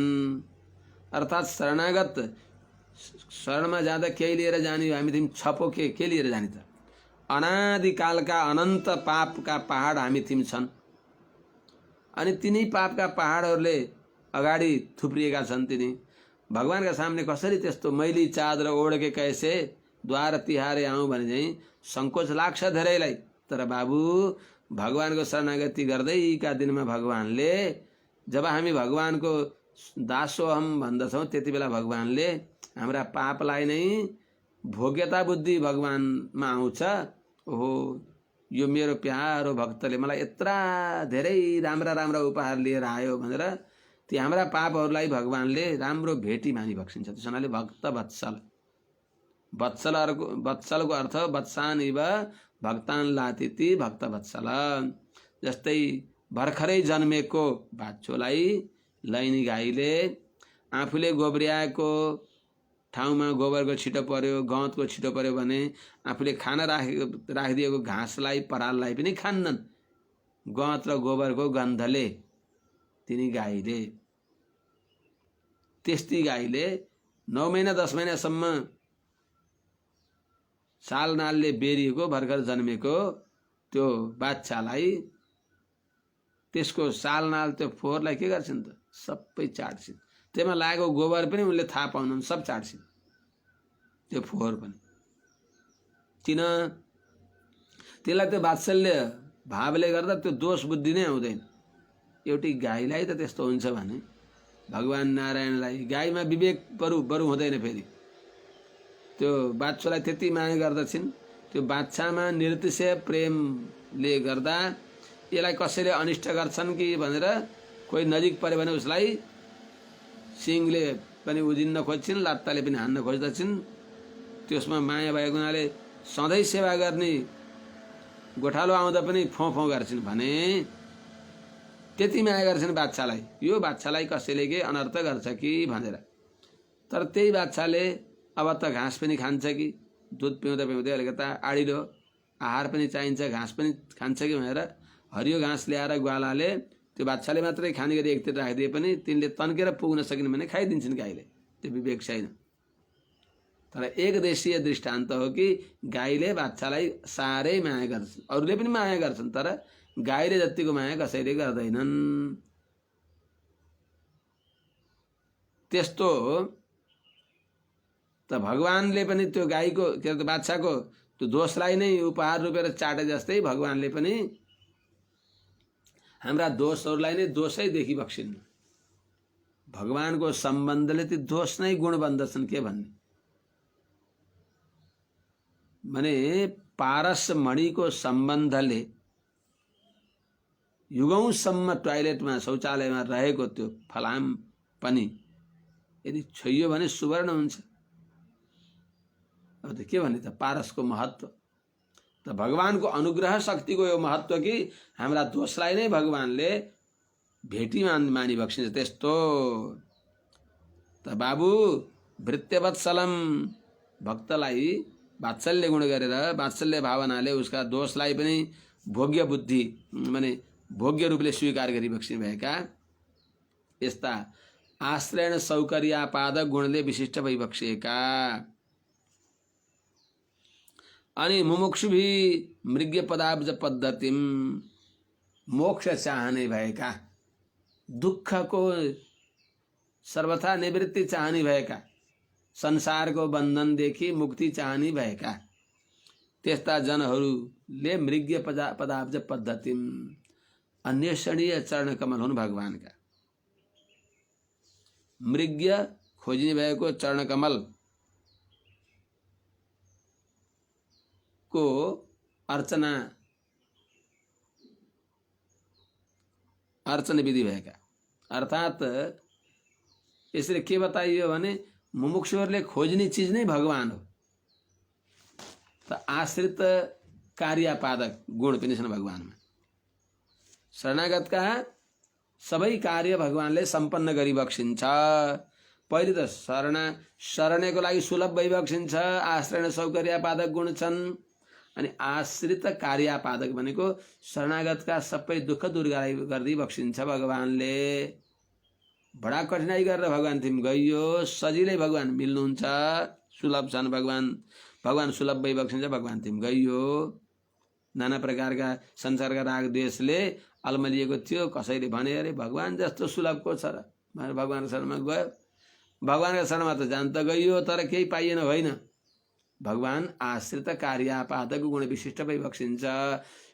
Speaker 1: अर्थात् शरणागत शरणमा जाँदा केही लिएर जाने हो, हामी तिमी छपो के लिएर जाने त? अनादिकालका अनन्त पापका पहाड हामी तिमी छन्, अनि तिनी पापका पहाडहरूले अगाडि थुप्रिएका छन्। तिनी भगवानका सामने कसरी त्यस्तो मैली चादर ओढके कैसे द्वार तिहारे आउँ भने चाहिँ सङ्कोच लाग्छ धेरैलाई। तर बाबु भगवानको शरणागति गर्दैका दिनमा भगवानले, जब हामी भगवानको दासोहम भन्दछौँ त्यति बेला भगवानले हाम्रा पापलाई नै भोग्यता बुद्धि भगवानमा आउँछ। ओहो, यो मेरो प्यारो भक्तले मलाई यत्रा धेरै राम्रा राम्रा उपहार लिएर आयो भनेर ती हाम्रा पापहरूलाई भगवानले राम्रो भेटी मानी बक्सिन्छ। त्यस हुनाले भक्त वत्सल, वत्सलको अर्थ वत्सान इव भक्तान लातिति भक्त वत्सल। जस्तै भर्खरै जन्मेको बाछोलाई लैनी गाईले आफूले गोब्र्याएको ठाउँमा गोबरको छिटो पर्यो, गहुँतको छिटो पर्यो भने आफूले खाना राखिदिएको घाँसलाई पराललाई पनि खान्नन्। गहुँत र गोबरको गन्धले तिनी गाईले, त्यस्ती गाईले 9 महिना 10 महिनासम्म सालनालले बेरिएको भर्खर जन्मेको त्यो बाच्छालाई त्यसको सालनाल त्यो फोहोरलाई के गर्छन् त सबै चाट्छिन्। त्यसमा लागेको गोबर पनि उनले थाहा पाउनन्, सब चाट्छिन् त्यो फोहोर पनि। त्यसलाई त्यो वात्सल्य भावले गर्दा त्यो दोष बुद्धि नै आउँदैन। एउटी गाईलाई त त्यस्तो हुन्छ भने भगवान नारायणलाई गाईमा विवेक बरु हुँदैन। फेरि त्यो बाच्छोलाई त्यति माया गर्दछिन्, त्यो बाच्छामा निरतिशय प्रेमले गर्दा यसलाई कसैले अनिष्ट गर्छन् कि भनेर कोही नजिक पऱ्यो भने उसलाई सिङले पनि उजिन्न खोज्छिन्, लात्ताले पनि हान्न खोज्दछिन्। त्यसमा माया भएको हुनाले सधैँ सेवा गर्ने गोठालो आउँदा पनि फोँ गर्छिन् भने त्यति माया गर्छन् बाच्छालाई। यो बाच्छालाई कसैले के अनर्थ गर्छ कि भनेर। तर त्यही बाच्छाले अब त घाँस पनि खान्छ कि, दुध पिउँदा पिउँदै अलिकता आडिलो आहार पनि चाहिन्छ, घाँस पनि खान्छ कि भनेर हरियो घाँस ल्याएर ग्वालाले त्यो बाच्छाले मात्रै खाने गरी एकतिर राखिदिए पनि तिनले तन्केर पुग्न सकिन भने खाइदिन्छन् गाईले। त्यो विवेक छैन। तर एकदेशीय दृष्टान्त हो कि गाईले बाच्छालाई साह्रै माया गर्छन्। अरूले पनि माया गर्छन्, तर गाईले जतिको माया कसैले गर्दैनन्। त्यस्तो त भगवानले पनि त्यो गाईको के अरे बाच्छाको त्यो दोषलाई नै उपहार रूपेर चाटे जस्तै भगवानले पनि हाम्रा दोषहरूलाई नै दोषै देखि बक्सिन्। भगवानको सम्बन्धले ती दोष नै गुण बन्दछन्। के भन्ने भने पारस मणिको सम्बन्धले युगौंसम्म टोयलेटमा शौचालयमा रहेको त्यो फलाम पनि यदि छोइयो भने सुवर्ण हुन्छ। अब त के भन्ने त पारसको महत्व त भगवानको अनुग्रह शक्तिको यो महत्व कि हाम्रा दोषलाई नै भगवानले भेटी मानी बक्सिन्छ। त्यस्तो त बाबु भृत्यवत्सलम, भक्तलाई वात्सल्य गुण गरेर वात्सल्य भावनाले उसका दोषलाई पनि भोग्य बुद्धि माने भोग्य रूपले स्वीकार गरी बक्सिनु भएका यस्ता आश्रयण सौकर्यापादक गुणले विशिष्ट भइबक्सिएका अनि मुमुक्षुभि मृग्य पदाब्ज पद्धतिम, मोक्ष चाहने भएका, दुःखको सर्वथा निवृत्ति चाहने भएका, संसारको बन्धनदेखि मुक्ति चाहने भएका त्यस्ता जनहरूले मृग्य पदाब्ज पद्धतिम, अन्वेषणीय चरण कमल हुन् भगवानका। मृग्य खोजिने भएको चरण कमल को अर्चन विधि भएका। अर्थात यसले के बताइयो भने मुमुक्षुहरूले खोज्ने चीज नै भगवान हो। त आश्रित कार्यापादक गुण पनि छन् भगवानमा। शरणागतका सबै कार्य भगवानले सम्पन्न गरी बक्सिन्छ। पहिले त शरणको लागि सुलभ भइबक्सिन्छ। आश्रय सौकर्यापादक गुण छन्। अनि आश्रित कार्यापादक भनेको शरणागतका सबै दुःख दूर गर्दै बक्सिन्छ भगवानले। बडा कठिनाई गरेर भगवान तिमी गइयो, सजिलै भगवान मिल्नुहुन्छ, सुलभ छन् भगवान सुलभ भइबक्सिन्छ। भगवान तिमी गइयो। नाना प्रकारका संसारका राग द्वेषले अल्मलिएको थियो। कसैले भने अरे भगवान जस्तो सुलभको छ र भगवान शरणमा गयो। भगवानका शरणमा त जान त गइयो तर केही पाइएन, होइन। भगवान आश्रित कार्यापादक गुण विशिष्ट भई बक्सिन्छ।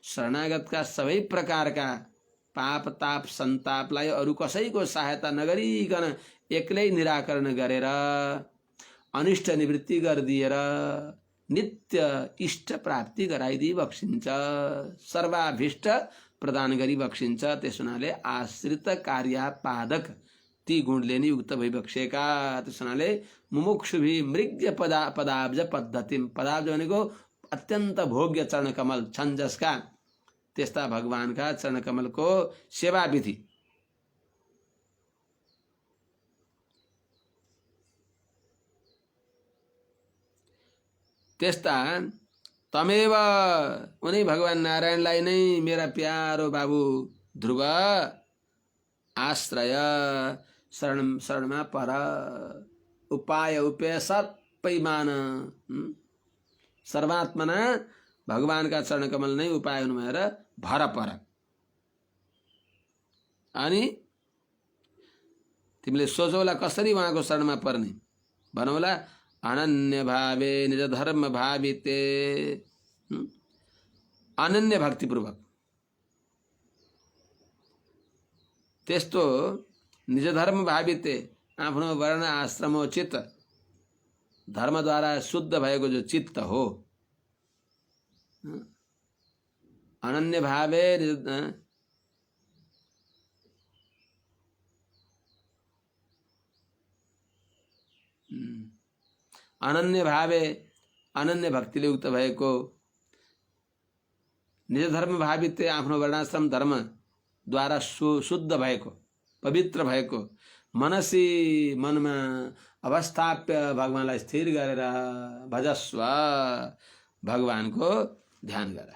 Speaker 1: शरणागतका सबै प्रकारका पाप ताप सन्तापलाई अरू कसैको सहायता नगरिकन एक्लै निराकरण गरेर अनिष्ट निवृत्ति गरिदिएर नित्य इष्ट प्राप्ति गराइदिई बक्सिन्छ, सर्वाभीष्ट प्रदान गरी बक्सिन्छ। त्यस हुनाले आश्रित कार्यापादक ती गुणले नि युक्त भइबक्सेका। त्यस हुनाले मुमुक्षुभि मृग्य पदाब्ज पद्धति, पदाब्ज भनेको अत्यन्त भोग्य चरणकमल छन् जसका, त्यस्ता भगवानका चरणकमलको सेवा विधि त्यस्ता तमेव उनी भगवान नारायणलाई नै मेरा प्यारो बाबु ध्रुव आश्रय शरणमा पर, उपाय उपेय सबै मान। सर्वात्मना भगवानका चरणकमल नै उपाय हुनु भएर भर पर। अनि तिमीले सोचौला कसरी उहाँको शरणमा पर्ने, भनौला अनन्य भावे निज धर्म भाविते, अनन्य भक्तिपूर्वक त्यस्तो निज धर्म भाविते, आफ्नो वर्ण आश्रमोचित धर्मद्वारा शुद्ध भएको जो चित्त हो, अनन्य भावे अनन्य भावे अनन्य भक्तिले युक्त भएको, निज धर्म भावित आफ्नो वर्णाश्रम धर्मद्वारा शुद्ध भएको पवित्र भएको, मनसी मनमा अवस्थाप्य भगवानलाई स्थिर गरेर भजस्व, भगवानको ध्यान गर।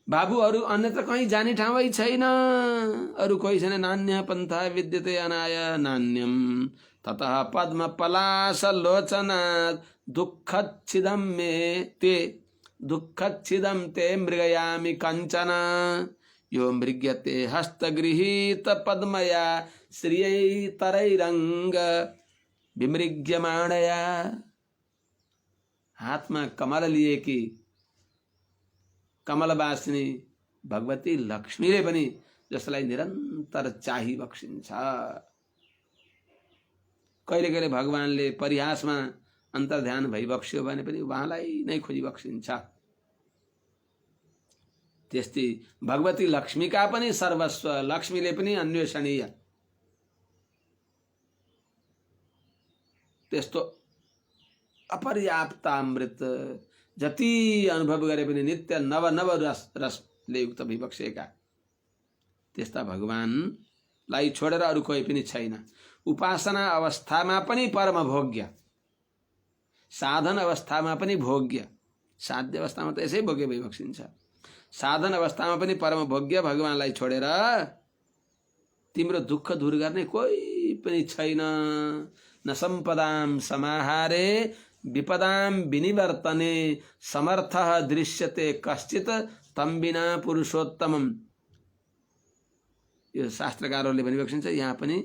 Speaker 1: बाबु अरू अन्यत्र कहीँ जाने ठाउँै छैन, अरू कोही छैन। नान्य पन्था विद्यते अनाय नान्यम ततः पद्म पलाश लोचना दुःखच्छिदम मे ते, दुःखच्छिदम ते मृगयामि कंचन, यो मृग्यते हस्तगृहीत पद्मया श्रियै तरैरंग विमृग्यमाणया। हाथ में कमल लिए कि कमलवासिनी भगवती लक्ष्मीले पनि जसलाई निरन्तर चाही बक्सिन्छ। कहिले कहिले भगवानले परिहासमा अन्तर्ध्यान भई बक्स्यो भने पनि उहाँलाई नै खोजी बक्सिन्छ। त्यस्तै भगवती लक्ष्मीका पनि सर्वस्व, लक्ष्मीले पनि अन्वेषणीय, त्यस्तो अपर्याप्तामृत जति अनुभव गरे पनि नित्य नव नव रसले युक्त भइबक्सेका त्यस्ता भगवानलाई छोडेर अरू कोही पनि छैन। उपासना अवस्थामा पनि परम भोग्य, साधन अवस्थामा पनि भोग्य, साध्य अवस्थामा त यसै भोग्य भइबक्सिन्छ, साधन अवस्थामा पनि परम भोग्य भगवानलाई छोडेर तिम्रो दुःख दूर गर्ने कोही पनि छैन। न सम्पदाम समाहारे विपदाम विनिवर्तने समर्थः दृश्यते कश्चित तम बिना पुरुषोत्तमम। यो शास्त्रकारहरूले भनिबक्सिन्छ, यहाँ पनि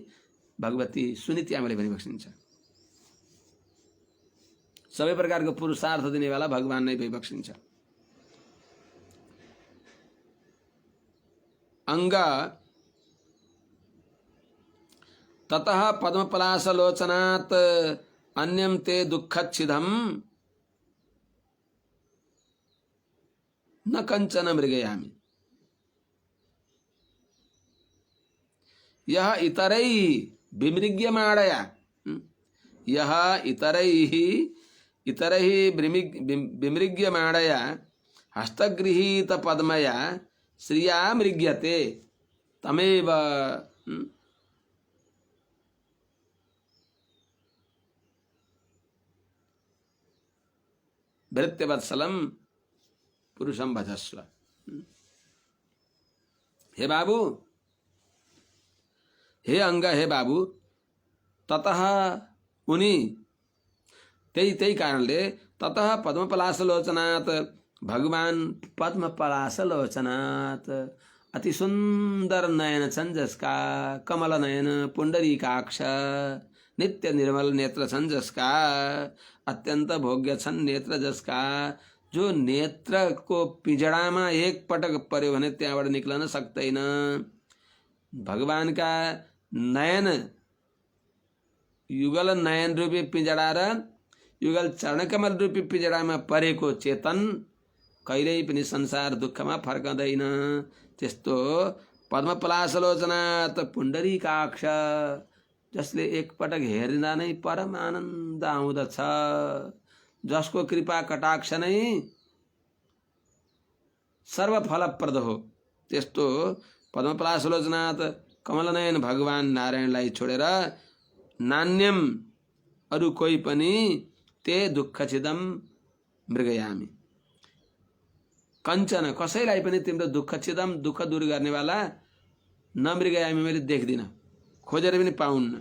Speaker 1: भगवती सुनीति आमाले भनिबक्सिन्छ। सबै प्रकारको पुरुषार्थ दिनेवाला भगवान नै भइबक्सिन्छ। अंग ततः पद्मपलाशलोचनात् अन्यम ते दुःखच्छिदम न कंचन मृगयामि। यह इतरैः विमृग्यमाणया, यह इतरैः विमृग्यमाणया हस्तगृहीत पद्मया श्रिया मृग्यते तमेव। भृत्यवत्सलम पुरुषम भजस्व। हे बाबू, हे अंग, हे बाबू, ततः उनी त्यही कारणले ततः पद्मपलाशलोचनात् भगवान पद्म पलाशलोचनात्, अति सुंदर नयन छन् जसका, कमल नयन पुंडरीकाक्ष, नित्य निर्मल नेत्र छन् जसका, अत्यंत भोग्य छन् नेत्र जसका, जो नेत्र को पिंजडामा एक पटक पर्यो भने त्यहाँबाट निक्लन सक्दैन। भगवान का नयन युगल नयन रूपी पिंजडा र युगल चरणकमल रूपी पिंजडामा परेको चेतन कहिल्यै पनि संसार दुःखमा फर्कदैन। त्यस्तो पद्मपलाशलोचनात् पुण्डरीकाक्ष, जसले एकपटक हेर्दा नै परम आनन्द आउँदछ, जसको कृपा कटाक्ष नै सर्वफलप्रद हो, त्यस्तो पद्मपलाशलोचनात् कमलनयन भगवान नारायणलाई छोडेर नान्यम अरु कोही पनि ते दुःखछिदम मृगयामी, कञ्चन कसैलाई पनि तिम्रो दुःखछिदम दुःख दूर गर्नेवाला नमृगयामी मैले देख्दिन, खोजेर पनि पाउन्न।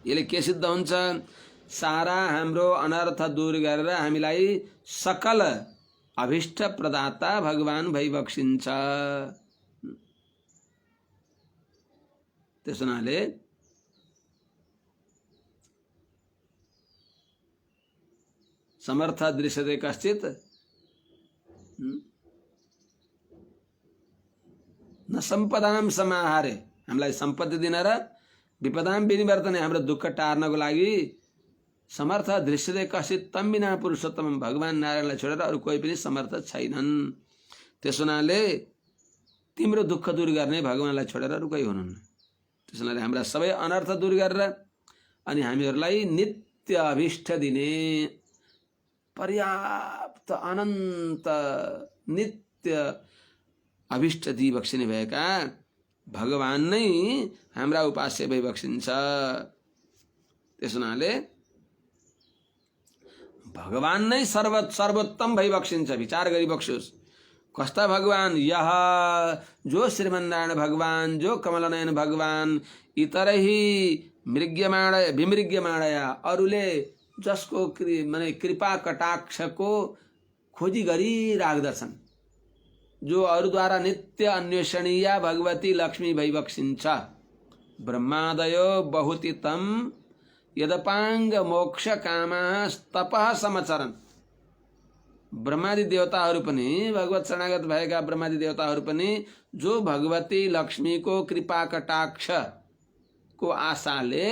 Speaker 1: यसले के सिद्ध हुन्छ? सारा हाम्रो अनर्थ दूर गरेर हामीलाई सकल अभिष्ट प्रदाता भगवान भइबक्सिन्छ। त्यस हुनाले समर्थ दृश्यते कश्चित न सम्पदाम समाहारे, हामीलाई सम्पत्ति दिन र विपदाम विनिवर्तने, हाम्रो दुःख टार्नको लागि समर्थ दृश्यते कश्चित तम बिना पुरुषोत्तम, भगवान नारायणलाई छोडेर अरू कोही पनि समर्थ छैनन्। त्यस हुनाले तिम्रो दुःख दूर गर्ने भगवानलाई छोडेर अरू कोही हुनुहुन्न। त्यस हुनाले हाम्रा सबै अनर्थ दूर गरेर अनि हामीहरूलाई नित्य अभिष्ट दिने पर्याप्त अनन्त नित्य अभिष्ट दिइबक्सिने भएका भगवान नै हाम्रा उपास्य भइबक्सिन्छ। त्यस हुनाले भगवान नै सर्वोत्तम भइबक्सिन्छ। विचार गरिबक्सोस्, कस्ता भगवान? यह जो श्रीमन्नारायण भगवान, जो कमलनयन भगवान, इतरही मृग्यमाण विमृग्यमाणया, अरूले जसको माने कृपा कटाक्षको खोजी गरिराख्दछन्, जो अरूद्वारा नित्य अन्वेषणीय भगवती लक्ष्मी भइबक्सिन्छ। ब्रह्मादयो बहुति तम यदपांग मोक्ष कामा तपः समचरन्, ब्रह्मादि देवताहरू पनि, भगवत शरणागत भएका ब्रह्मादि देवताहरू पनि जो भगवती लक्ष्मीको कृपा कटाक्ष को आशाले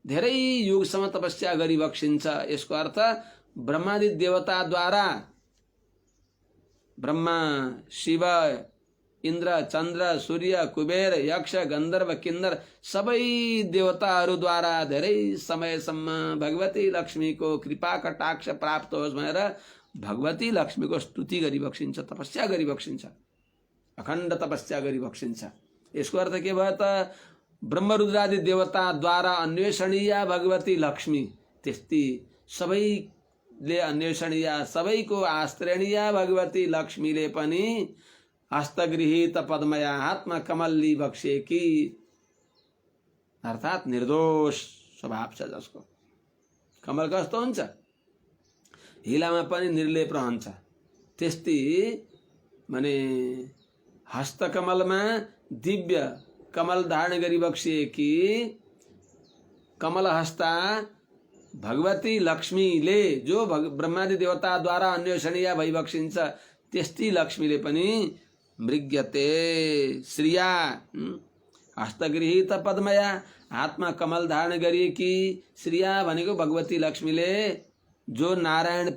Speaker 1: धेरै युगसम्म तपस्या गरिबक्सिन्छ। यसको अर्थ ब्रह्मादि देवताद्वारा ब्रह्मा, शिव, इन्द्र, चन्द्र, सूर्य, कुबेर, यक्ष, गन्धर्व, किन्नर सबै देवताहरूद्वारा धेरै समयसम्म भगवती लक्ष्मीको कृपा कटाक्ष प्राप्त होस् भनेर भगवती लक्ष्मीको स्तुति गरिबक्सिन्छ, तपस्या गरिबक्सिन्छ, अखण्ड तपस्या गरिबक्सिन्छ। यसको अर्थ के भयो त? ब्रह्मरुद्रादि देवताद्वारा अन्वेषणीय भगवती लक्ष्मी, त्यस्ती सबैले अन्वेषणीय, सबैको आश्रयणीय भगवती लक्ष्मीले पनि हस्तगृहीत पद्मया हातमा कमल लिइबक्सेकी, अर्थात् निर्दोष स्वभाव छ जसको। कमल कस्तो हुन्छ? हिलामा पनि निर्लेप रहन्छ। त्यस्तै माने हस्तकमलमा दिव्य कमल धारण गरिबक्सेकी कमल हस्ता भगवती लक्ष्मीले, जो ब्रह्मादि देवताद्वारा अन्वेषणीय भइबक्सिन्छ, त्यस्ती लक्ष्मीले पनि मृग्यते श्रिया, हस्तगृहीत पद्मया, हातमा कमल धारण गरिएकी श्रिया भनेको भगवती लक्ष्मीले, जो नारायण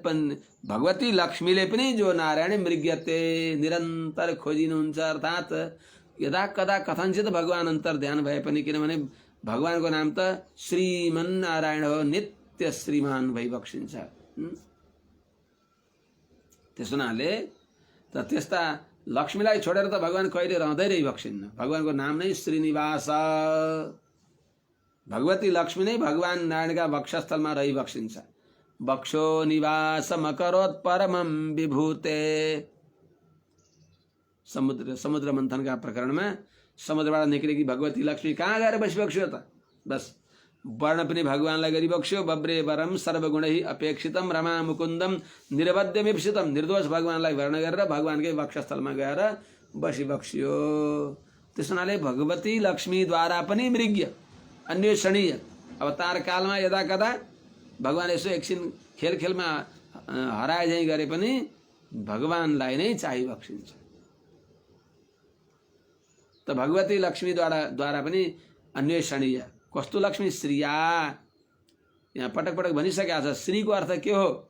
Speaker 1: भगवती लक्ष्मीले पनि जो नारायण मृग्यते निरन्तर खोजिनुहुन्छ। अर्थात् यदा कदा कथनचित भगवान अन्तर ध्यान भए पनि, किनभने भगवानको नाम त श्रीमन्नारायण हो, नित्य श्रीमान भइबक्सिन्छ। त्यस हुनाले त त्यस्ता लक्ष्मीलाई छोडेर त भगवान कहिले रहँदै रहिबक्सिन्न। भगवानको नाम नै श्रीनिवास, भगवती लक्ष्मी नै भगवान नारायणका वक्षस्थलमा रहिबक्सिन्छ। वक्षो निवास मकरोत् परमं विभूते, समुद्र मंथन का प्रकरण में समुद्रबाट निकलेगी भगवती लक्ष्मी कहाँ गएर बसिबक्स्यो त? बस वर्ण पनि भगवानलाई गरिबक्स्यो। बब्रे वरम सर्वगुणै अपेक्षितम रमा मुकुन्दम निरवध्यमीप्सितम। निर्दोष भगवानलाई वर्ण गरेर भगवानकै वक्षस्थलमा गएर बसिबक्स्यो। त्यस हुनाले भगवती लक्ष्मीद्वारा पनि मृग्य अन्वेषणीय अवतार कालमा यदा कदा भगवान यसो एकछिन खेल खेलमा हराए झैँ गरे पनि भगवानलाई नै चाहिबक्सिन्छ। त भगवती लक्ष्मीद्वारा पनि अन्वेषणीय। कस्तो लक्ष्मी? श्रीया। यहाँ पटक पटक भनिसकेको छ। श्रीको अर्थ के हो?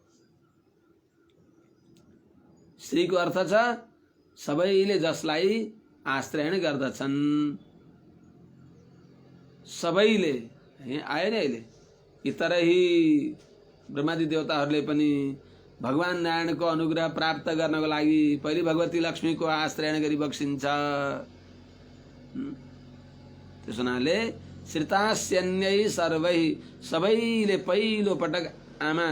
Speaker 1: श्रीको अर्थ छ सबैले जसलाई आश्रयण गर्दछन्। सबैले आयो नि अहिले इतरही ब्रह्मादि देवताहरूले पनि भगवान नारायणको अनुग्रह प्राप्त गर्नको लागि पहिले भगवती लक्ष्मीको आश्रयण गरिबक्सिन्छ। त्यस हुनाले श्रितास्यन्यै सर्वै सबैले पहिलो पटक आमा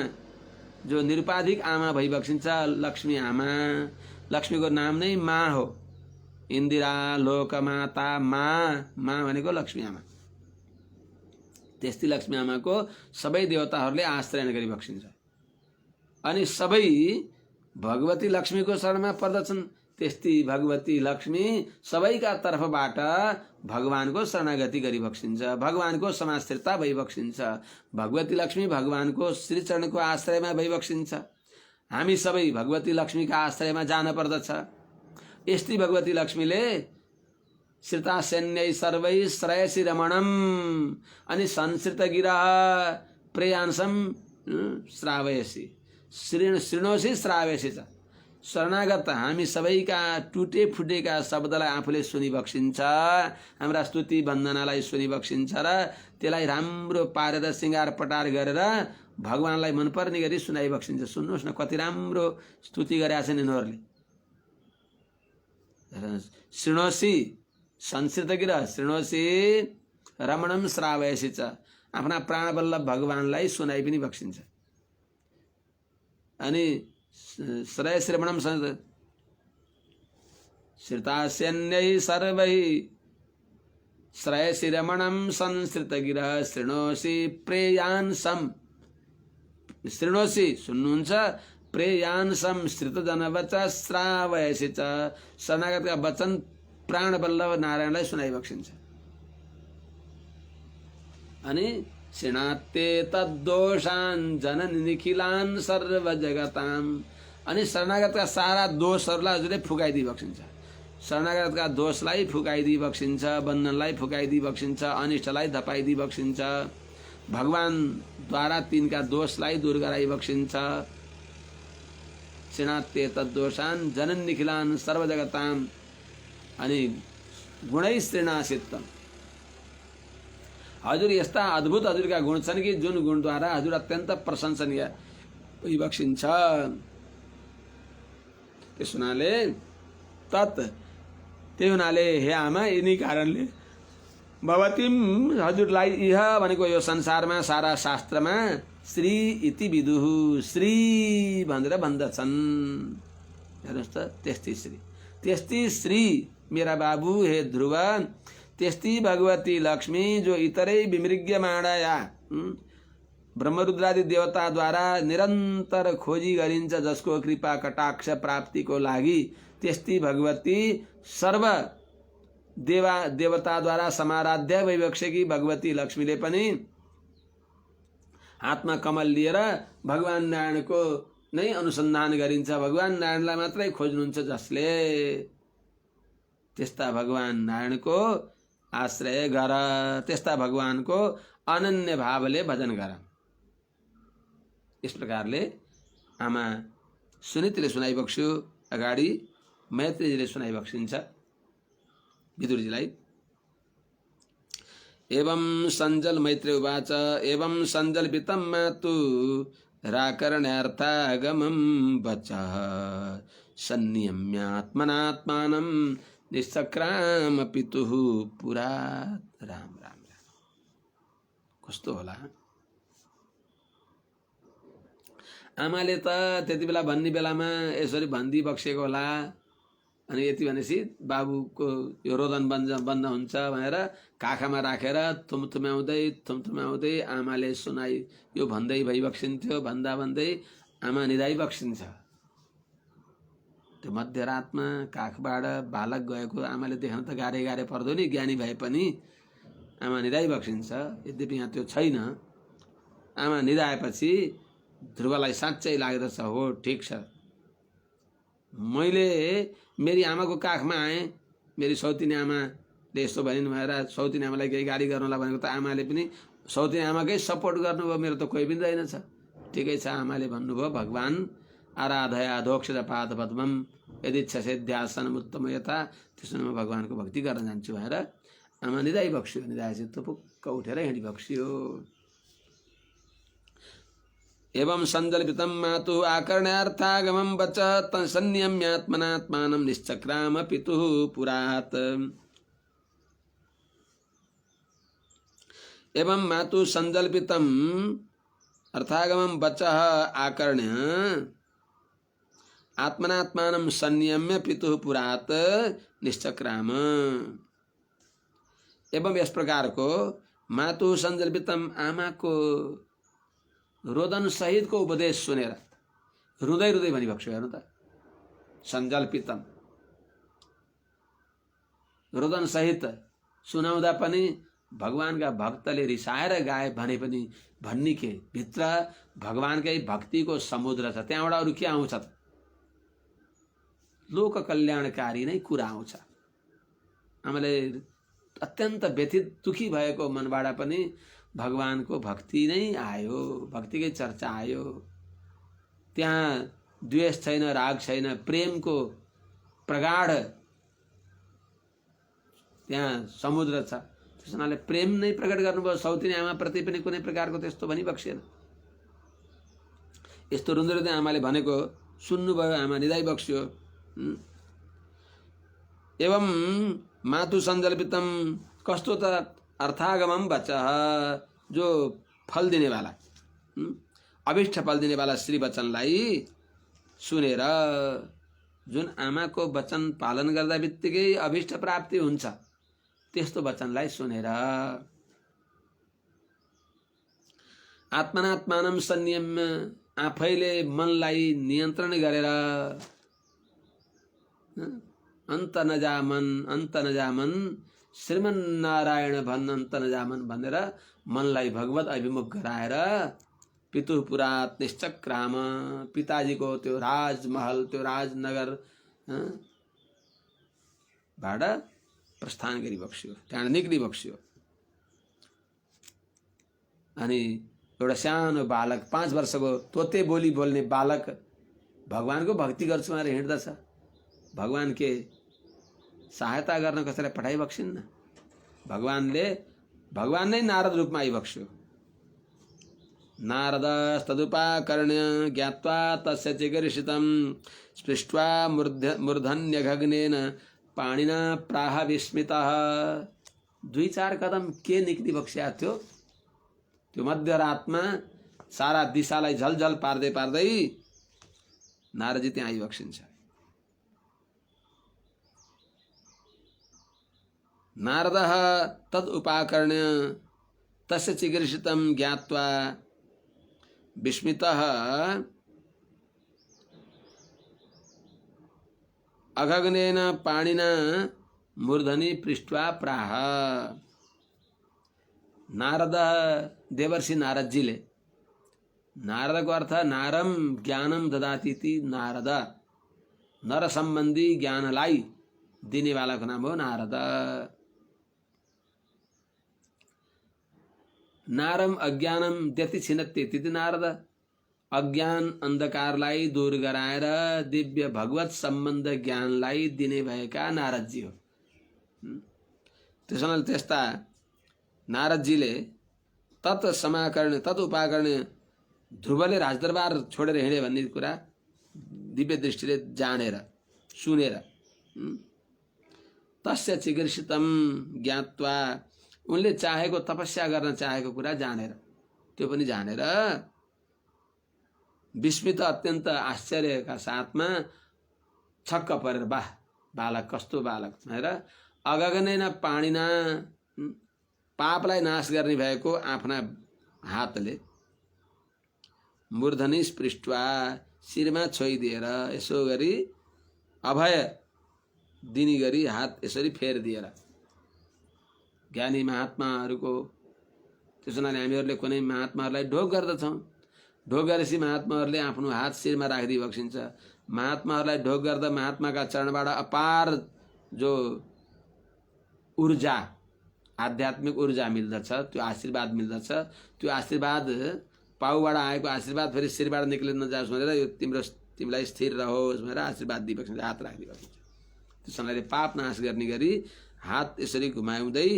Speaker 1: जो निरुपाधिक आमा भइबक्सिन्छ लक्ष्मी आमा। लक्ष्मीको नाम नै माँ हो। इन्दिरा लोकमाता माँ भनेको लक्ष्मी आमा। त्यस्तै लक्ष्मी आमाको सबै देवताहरूले आश्रयण गरिबक्सिन्छ। अनि सबै भगवती लक्ष्मीको शरणमा पर्दछन्। त्यस्तै भगवती लक्ष्मी सबैका तर्फबाट भगवानको शरणागति गरिबक्सिन्छ। भगवानको समाश्रिता भइबक्सिन्छ। भगवती लक्ष्मी भगवानको श्रीचरणको आश्रयमा भइबक्सिन्छ। हामी सबै भगवती लक्ष्मीका आश्रयमा जान पर्दछ। यस्तै भगवती लक्ष्मीले श्रितास्यन्यै सर्वै श्रयसी रमणम अनि संश्रित गिरह प्रेयांसम श्रावयसी श्रृणोसी श्रावयसी छ। शरणागत हामी सबैका टुटे फुटेका शब्दलाई आफूले सुनिबक्सिन्छ। हाम्रा स्तुति वन्दनालाई सुनिबक्सिन्छ र त्यसलाई राम्रो पारेर सिँगार पटार गरेर भगवानलाई मनपर्ने गरी सुनाइबक्सिन्छ। सुन्नुहोस् न कति राम्रो स्तुति गरेका छन् यिनीहरूले। श्रृणोसी संश्रित गिरह श्रृणोसी रमणम श्रावयसी च। आफ्ना प्राणवल्लभ भगवानलाई सुनाइ पनि बक्सिन्छ। अनि श्रयश्रमणम श्रितास्यन्यै सर्वै श्रयसी रमणम संश्रित गिरह श्रृणोसी प्रेयांसम। श्रृणोसी सुन्नुहुन्छ, प्रेयांसम श्रितजनवच श्रावयसी च। शरणागतका वचन प्राणवल्लभ नारायणलाई सुनाइबक्सिन्छ। अनि श्रीणाते तद्दोषान् जननी निखिलान् सर्व जगताम्। अनि शरणागतका सारा दोषहरूलाई हजुरले फुकाइदिइबक्सिन्छ। शरणागतका दोषलाई फुकाइदिइबक्सिन्छ, बन्धनलाई फुकाइदिइबक्सिन्छ, अनिष्टलाई धपाइदिइबक्सिन्छ। भगवानद्वारा तिनका दोषलाई दूर गराइबक्सिन्छ। श्रीणाते तद्दोषान् जननी निखिलान् सर्व जगताम्। अनि गुणै श्रीणासित्तम। हजुर यस्ता अद्भुत हजुरका गुण छन् कि जुन गुणद्वारा हजुर अत्यन्त प्रशंसनीय भइबक्सिन्छ। त्यस हुनाले त्यही हुनाले हे आमा यिनी कारणले भवतीम हजुरलाई इह भनेको यो संसारमा सारा शास्त्रमा श्री इति विदुहु श्री भनेर भन्दछन्। हेर्नुहोस् त त्यस्तै श्री मेरा बाबु हे ध्रुव। त्यस्तै भगवती लक्ष्मी जो इतरै विमृग्यमाणया ब्रह्मरुद्रादि देवताद्वारा निरन्तर खोजी गरिन्छ जसको कृपा कटाक्ष प्राप्तिको लागि, त्यस्तै भगवती सर्व देवताद्वारा समाराध्य भइबक्सेकी भगवती लक्ष्मीले पनि हातमा कमल लिएर भगवान नारायणको नै अनुसन्धान गरिन्छ। भगवान नारायणलाई मात्रै खोज्नुहुन्छ जसले, त्यस्ता भगवान नारायणको आश्रय गर। त्यस्ता भगवानको अनन्य भावले भजन गर। यस प्रकारले आमा सुनीतिले सुनाइबक्स्यो। अगाडि मैत्रीजीले सुनाइबक्सिन्छ विदुरजीलाई। एवं सञ्जल मैत्री उवाच एवं सञ्जल्पितं मातु राकरण्यार्थागमं वचः सन्नियम्यात्मनात्मानं निश्चक्राम पितुः पुरा। राम राम राम। कस्तो होला आमाले त त्यति बेला भन्ने बेलामा यसरी भनिदिई बक्सेको होला। अनि यति भनेपछि बाबुको यो रोदन बन्द हुन्छ भनेर काखमा राखेर थुम्थुम्याउँदै आमाले सुनाई यो भन्दै भइबक्सिन्थ्यो। भन्दै आमा निदाइ बक्सिन्छ। त्यो मध्यरातमा काखबाट बालक गएको आमाले देख्न त गाह्रै पर्दो नि, ज्ञानी भए पनि आमा निदाइ बक्सिन्छ। यद्यपि यहाँ त्यो छैन। आमा निदाएपछि ध्रुवलाई साँच्चै लाग्दछ, हो ठिक छ, मैले मेरी आमाको काखमा आएँ, मेरी सौतिनी आमाले यस्तो भनिन् भनेर सौतिनी आमालाई केही गाली गर्नलाई भनेको त आमाले पनि सौतिनी आमाकै सपोर्ट गर्नुभयो, मेरो त कोही पनि रहेनछ। ठिकै छ, आमाले भन्नुभयो भगवान् आराधया अधोक्षज पाद पद्मम यदि ध्यासन उत्तम यता, त्यसो म भगवानको भक्ति गर्न जान्छु भनेर आमा निदाइ बक्स्यो। निदाएपछि तुपुक्क उठेर हिँडी बक्स्यो। एवं सञ्जल्पितं मातुः आकर्ण्यार्थागमं वच संनियम्यात्मनात्मानं निश्चक्राम पितुः पुरात्। एवं मातुः सञ्जल्पितं अर्थागमं वचः आकर्ण्य आत्मनात्मानं संनियम्य पितुः पुरात् निश्चक्राम। एवं यस प्रकारको मातुः सञ्जल्पितं आमाको रोदन सहितको उपदेश सुनेर रुँदै भनिबक्स्यो। हेर्नु त, सञ्जल्पितम रोदन सहित सुनाउँदा पनि भगवानका भक्तले रिसाएर गाए भने पनि भन्ने के भित्र भगवानकै भक्तिको समुद्र छ। त्यहाँबाट अरू के आउँछ त? लोक कल्याणकारी नै कुरा आउँछ। आमाले अत्यन्त व्यथित दुखी भएको मनबाट पनि भगवानको भक्ति नै आयो, भक्तिकै चर्चा आयो। त्यहाँ द्वेष छैन, राग छैन, प्रेमको प्रगाढ त्यहाँ समुद्र छ। त्यस हुनाले प्रेम नै प्रकट गर्नुभयो। सौतिनी आमाप्रति पनि कुनै प्रकारको त्यस्तो भनिबक्सेन। यस्तो रुँदै आमाले भनेको सुन्नुभयो, आमा निदाइ बक्स्यो। एवं मातु सञ्जल्पितम कस्तो त अर्थागमम वचः, जो फल दिने वाला, अभिष्ट फल दिने वाला श्री वचनलाई सुनेर, जुन आमाको वचन पालन गर्दा बित्तिकै अभिष्ट प्राप्ति हुन्छ, त्यस्तो वचनलाई सुनेर आत्मनात्मानं संयम्य, आफैले मनलाई नियन्त्रण गरेर अन्त नजामन श्रीमन्नारायण भन् अन्त नजामन भनेर मनलाई भगवत अभिमुख गराएर पितुः पुरात् निश्चक्राम, पिताजीको त्यो राजमहल, त्यो राजनगर बाट प्रस्थान गरिबक्स्यो, त्यहाँ निक्लिबक्स्यो। अनि एउटा सानो बालक 5 वर्षको तोते बोली बोल्ने बालक भगवानको भक्ति गर्छु भनेर हिँड्दछ। भगवान के सहायता गर्न कसैलाई पठाइबक्सिन्न। भगवान नै नारद रूपमा आइबक्स्यो। नारदस्तदुपाकर्ण्य ज्ञात्वा तस्य चिकीर्षितं स्पृष्ट्वा मूर्धन्यघग्नेन पाणिना प्राह विस्मितः। 2-4 कदम के निक्ली बक्स्या थियो। त्यो मध्यरातमा सारा दिशालाई झलझल पार्दै नारदजी त्यहाँ आइबक्सिन्छ। नारदः तद उपाकर्ण्य तस्य चिकीर्षितं ज्ञात्वा विस्मितः अघग्नेन पाणिना मूर्धनि पृष्ट्वा प्राह। नारद देवर्षि नारदजीले, नारदको अर्थ नारम ज्ञानम ददाति, नारद नर सम्बन्धी ज्ञानलाई दिने वालाको नाम हो नारद। नारम अज्ञानम द्यति छिनत्यति नारद, अज्ञान अन्धकारलाई दूर गराएर दिव्य भगवत सम्बन्ध ज्ञानलाई दिने भएका नारदजी हो। त्यसैले त्यस्ता नारदजीले तत् उपाकर्ण्य ध्रुवले राजदरबार छोडेर हिँडे भन्ने कुरा दिव्य दृष्टिले जानेर सुनेर तस्य चिकीर्षितं ज्ञात्वा, उनले चाहेको तपस्या गर्न चाहेको कुरा जानेर, त्यो पनि जानेर विस्मित अत्यन्त आश्चर्यका साथमा छक्क परेर, वाह बालक कस्तो बालक भनेर अगगनै न पाणिना पापलाई नाश गर्ने भएको आफ्ना हातले मूर्धनि स्पृष्ट्वा शिरमा छोइदिएर यसो गरी अभय दिने गरी हात यसरी फेरिदिएर ज्ञानी महात्माहरूको त्यसो हुनाले हामीहरूले कुनै महात्माहरूलाई ढोग गर्दछौँ। ढोग गरेपछि महात्माहरूले आफ्नो हात शिरमा राखिदिई बक्सिन्छ। महात्माहरूलाई ढोग गर्दा महात्माका चरणबाट अपार जो ऊर्जा आध्यात्मिक ऊर्जा मिल्दछ, त्यो आशीर्वाद मिल्दछ। त्यो आशीर्वाद पाउबाट आएको आशीर्वाद फेरि शिरबाट निक्लिन नजाओस् भनेर यो तिमीलाई स्थिर रहोस् भनेर आशीर्वाद दिइबक्सिन्छ, हात राखिदिइबक्सिन्छ। त्यसैले पाप नाश गर्ने गरी हात यसरी घुमाउँदै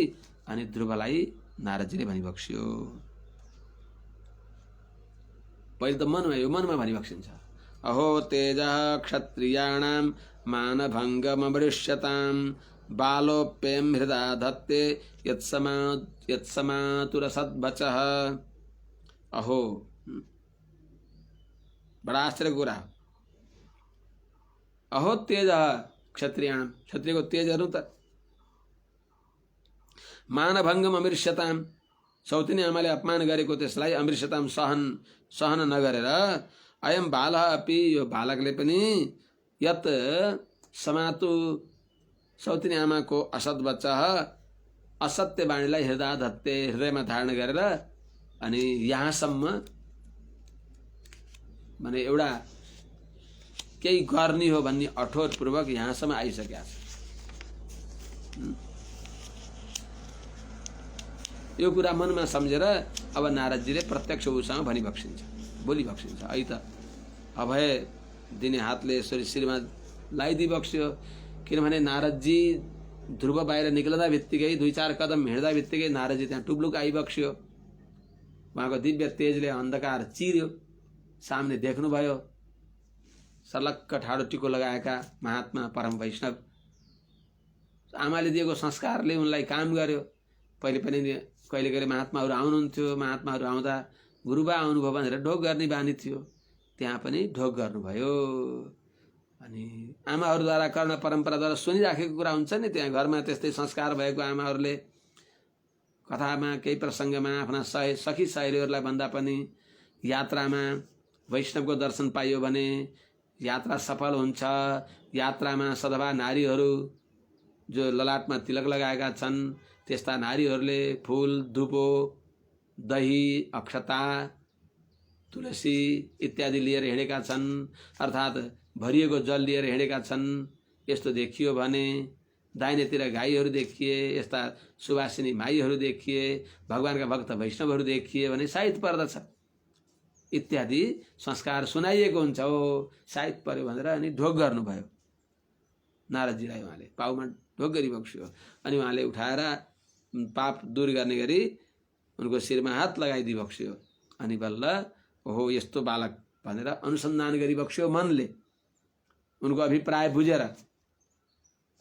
Speaker 1: अनि ध्रुवलाई नारदजीले भनिबक्स्यो। पहिले त मनमा भनिबक्सिन्छ, अहो तेजः क्षत्रियाणां मानभङ्गमवृष्यतां बालोप्यं हृदा धत्ते यत्समातुरसद्वचः। अहो बड़ा आश्चर्य को रहा। अहो तेजः क्षत्रियाणां, क्षत्रिय को तेज हेर्नु त। मानभङ्गम अमृष्यताम, सौतिनी आमाले अपमान गरेको त्यसलाई अमृष्यताम सहन नगरेर अयम बालः अपि, यो बालकले पनि यत समातु सौतिनी आमाको असद्वचः असत्य वाणीलाई हृदय धत्ते, हृदयमा धारण गरेर अनि यहाँसम्म माने एउटा केही गर्ने हो भन्ने अठोटपूर्वक यहाँसम्म आइसकेका छ। यो कुरा मनमा सम्झेर अब नारदजीले प्रत्यक्ष उसँग भनिबक्सिन्छ, बोलिबक्सिन्छ। है त अभय दिने हातले यसरी शिरमा लगाइदिइबक्स्यो। किनभने नारदजी ध्रुव बाहिर निक्लदा बित्तिकै 2-4 कदम हिँड्दा बित्तिकै नारदजी त्यहाँ टुप्लुक आइबक्स्यो। उहाँको दिव्य तेजले अन्धकार चिर्यो। सामने देख्नुभयो सर्लक्क ठाडो टिको लगाएका महात्मा परम वैष्णव। आमाले दिएको संस्कारले उनलाई काम गर्यो। पहिले पनि कहिले कहिले महात्माहरू आउनुहुन्थ्यो, महात्माहरू आउँदा गुरुबा आउनुभयो भनेर ढोग गर्ने बानी थियो, त्यहाँ पनि ढोग गर्नुभयो। अनि आमाहरूद्वारा कर्ण परम्पराद्वारा सुनिराखेको कुरा हुन्छ नि, त्यहाँ घरमा त्यस्तै संस्कार भएको आमाहरूले कथामा केही प्रसङ्गमा आफ्ना सखी सहेलीहरूलाई भन्दा पनि यात्रामा वैष्णवको दर्शन पाइयो भने यात्रा सफल हुन्छ। यात्रामा सधवा नारीहरू जो ललाटमा तिलक लगाएका छन् त्यस्ता नारीहरूले फूल, धुपो, दही, अक्षता, तुलसी इत्यादि लिएर हिँडेका छन्, अर्थात् भरिएको जल लिएर हिँडेका छन्। यस्तो देखियो भने दाहिनेतिर गाईहरू देखिए, यस्ता सुवासिनी माईहरू देखिए, भगवानका भक्त वैष्णवहरू देखिए भने सायद पर्दछ इत्यादि संस्कार सुनाइएको हुन्छ। हो सायद पर्यो भनेर अनि ढोग गर्नुभयो नारदजीलाई। उहाँले पाउमा ढोग गरिबक्स्यो। अनि उहाँले उठाएर पाप दूर गर्ने गरी उनको शिरमा हात लगाइदिइबक्स्यो। अनि बल्ल ओहो यस्तो बालक भनेर अनुसन्धान गरिबक्स्यो मनले। उनको अभिप्राय बुझेर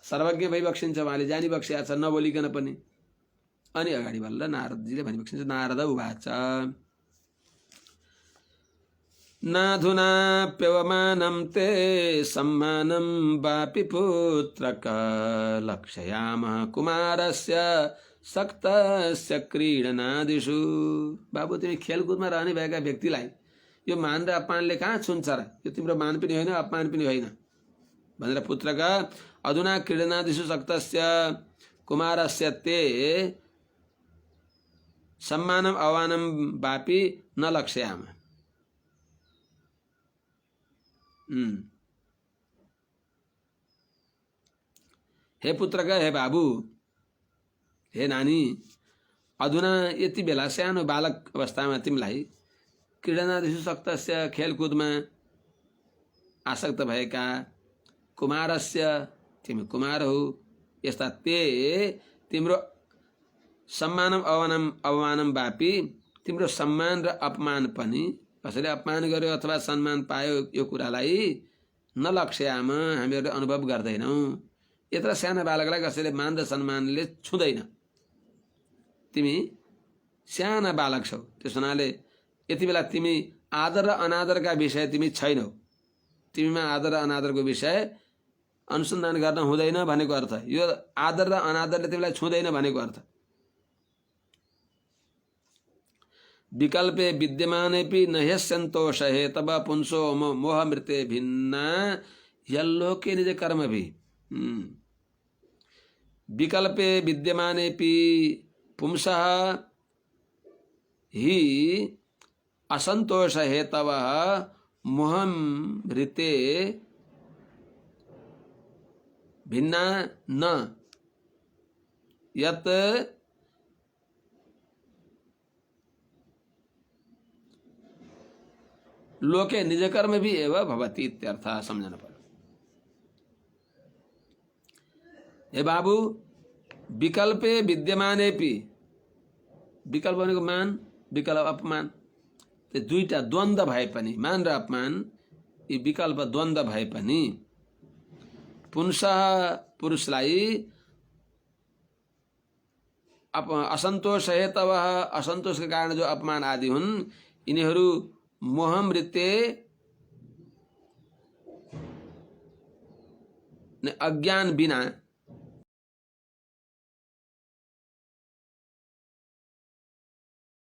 Speaker 1: सर्वज्ञ भइबक्सिन्छ, उहाँले जानिबक्सिया छ नबोलिकन पनि। अनि अगाडि बल्ल नारदजीले भनिबक्सिन्छ, नारद उवाच नाधुना प्यवमानं ते सम्मानं वापि पुत्रक लक्षयामः कुमारस्य सक्तस्य क्रीडनादिषु। बाबु तिमी खेलकुदमा रहने भएका व्यक्तिलाई यो मान र अपमानले कहाँ छुन्छ र? यो तिम्रो मान पनि होइन, अपमान पनि होइन भनेर पुत्रका अधुना क्रीडनादिषु सक्तस्य कुमारस्य ते सम्मानम अवमानम वापि न लक्ष्यामः। हे पुत्रका, हे बाबु, हे नानी, अधुना यति बेला सानो बालक अवस्थामा तिमीलाई क्रीडनादिषु सक्तस्य खेलकुदमा आसक्त भएका कुमारस्य, तिमी कुमार हो, यस्ता ते तिम्रो सम्मानम अवमानम वापि, तिम्रो सम्मान र अपमान पनि कसैले अपमान गर्यो अथवा सम्मान पायो यो कुरालाई न लक्ष्याम, हामीहरूले अनुभव गर्दैनौँ। यत्र सानो बालकलाई कसैले मान र सम्मानले छुँदैन। तिमी साना बालक छौ, त्यस हुनाले यति बेला तिमी आदर र अनादरका विषय तिमी छैनौ। तिमीमा आदर र अनादरको विषय अनुसन्धान गर्न हुँदैन भनेको अर्थ। यो आदर र अनादरले तिमीलाई छुँदैन भनेको अर्थ। विकल्पे विद्यमानेपि न ह्यस्यन्तोष हेतव पुंसो मोह मृते भिन्ना यल्लोके निज कर्म भी। विकल्पे विद्यमानेपि पुंसः ही असंतोष हेतव मोह मृते भिन्ना न यत लोके निज कर्म भी एवं भवति इत्यर्थ समझना पड़ा। हे बाबू, विकल्पे विद्यमानेपि, विकल्प भनेको मान, विकल्प अपमान, त्यो दुईटा द्वन्द्व भए पनि, मान र अपमान यी विकल्प द्वन्द्व भए पनि पुंसः पुरुषलाई असन्तोष हेतव, असन्तोषका कारण जो अपमान आदि हुन् यिनीहरू मोह मृत्ये अज्ञान बिना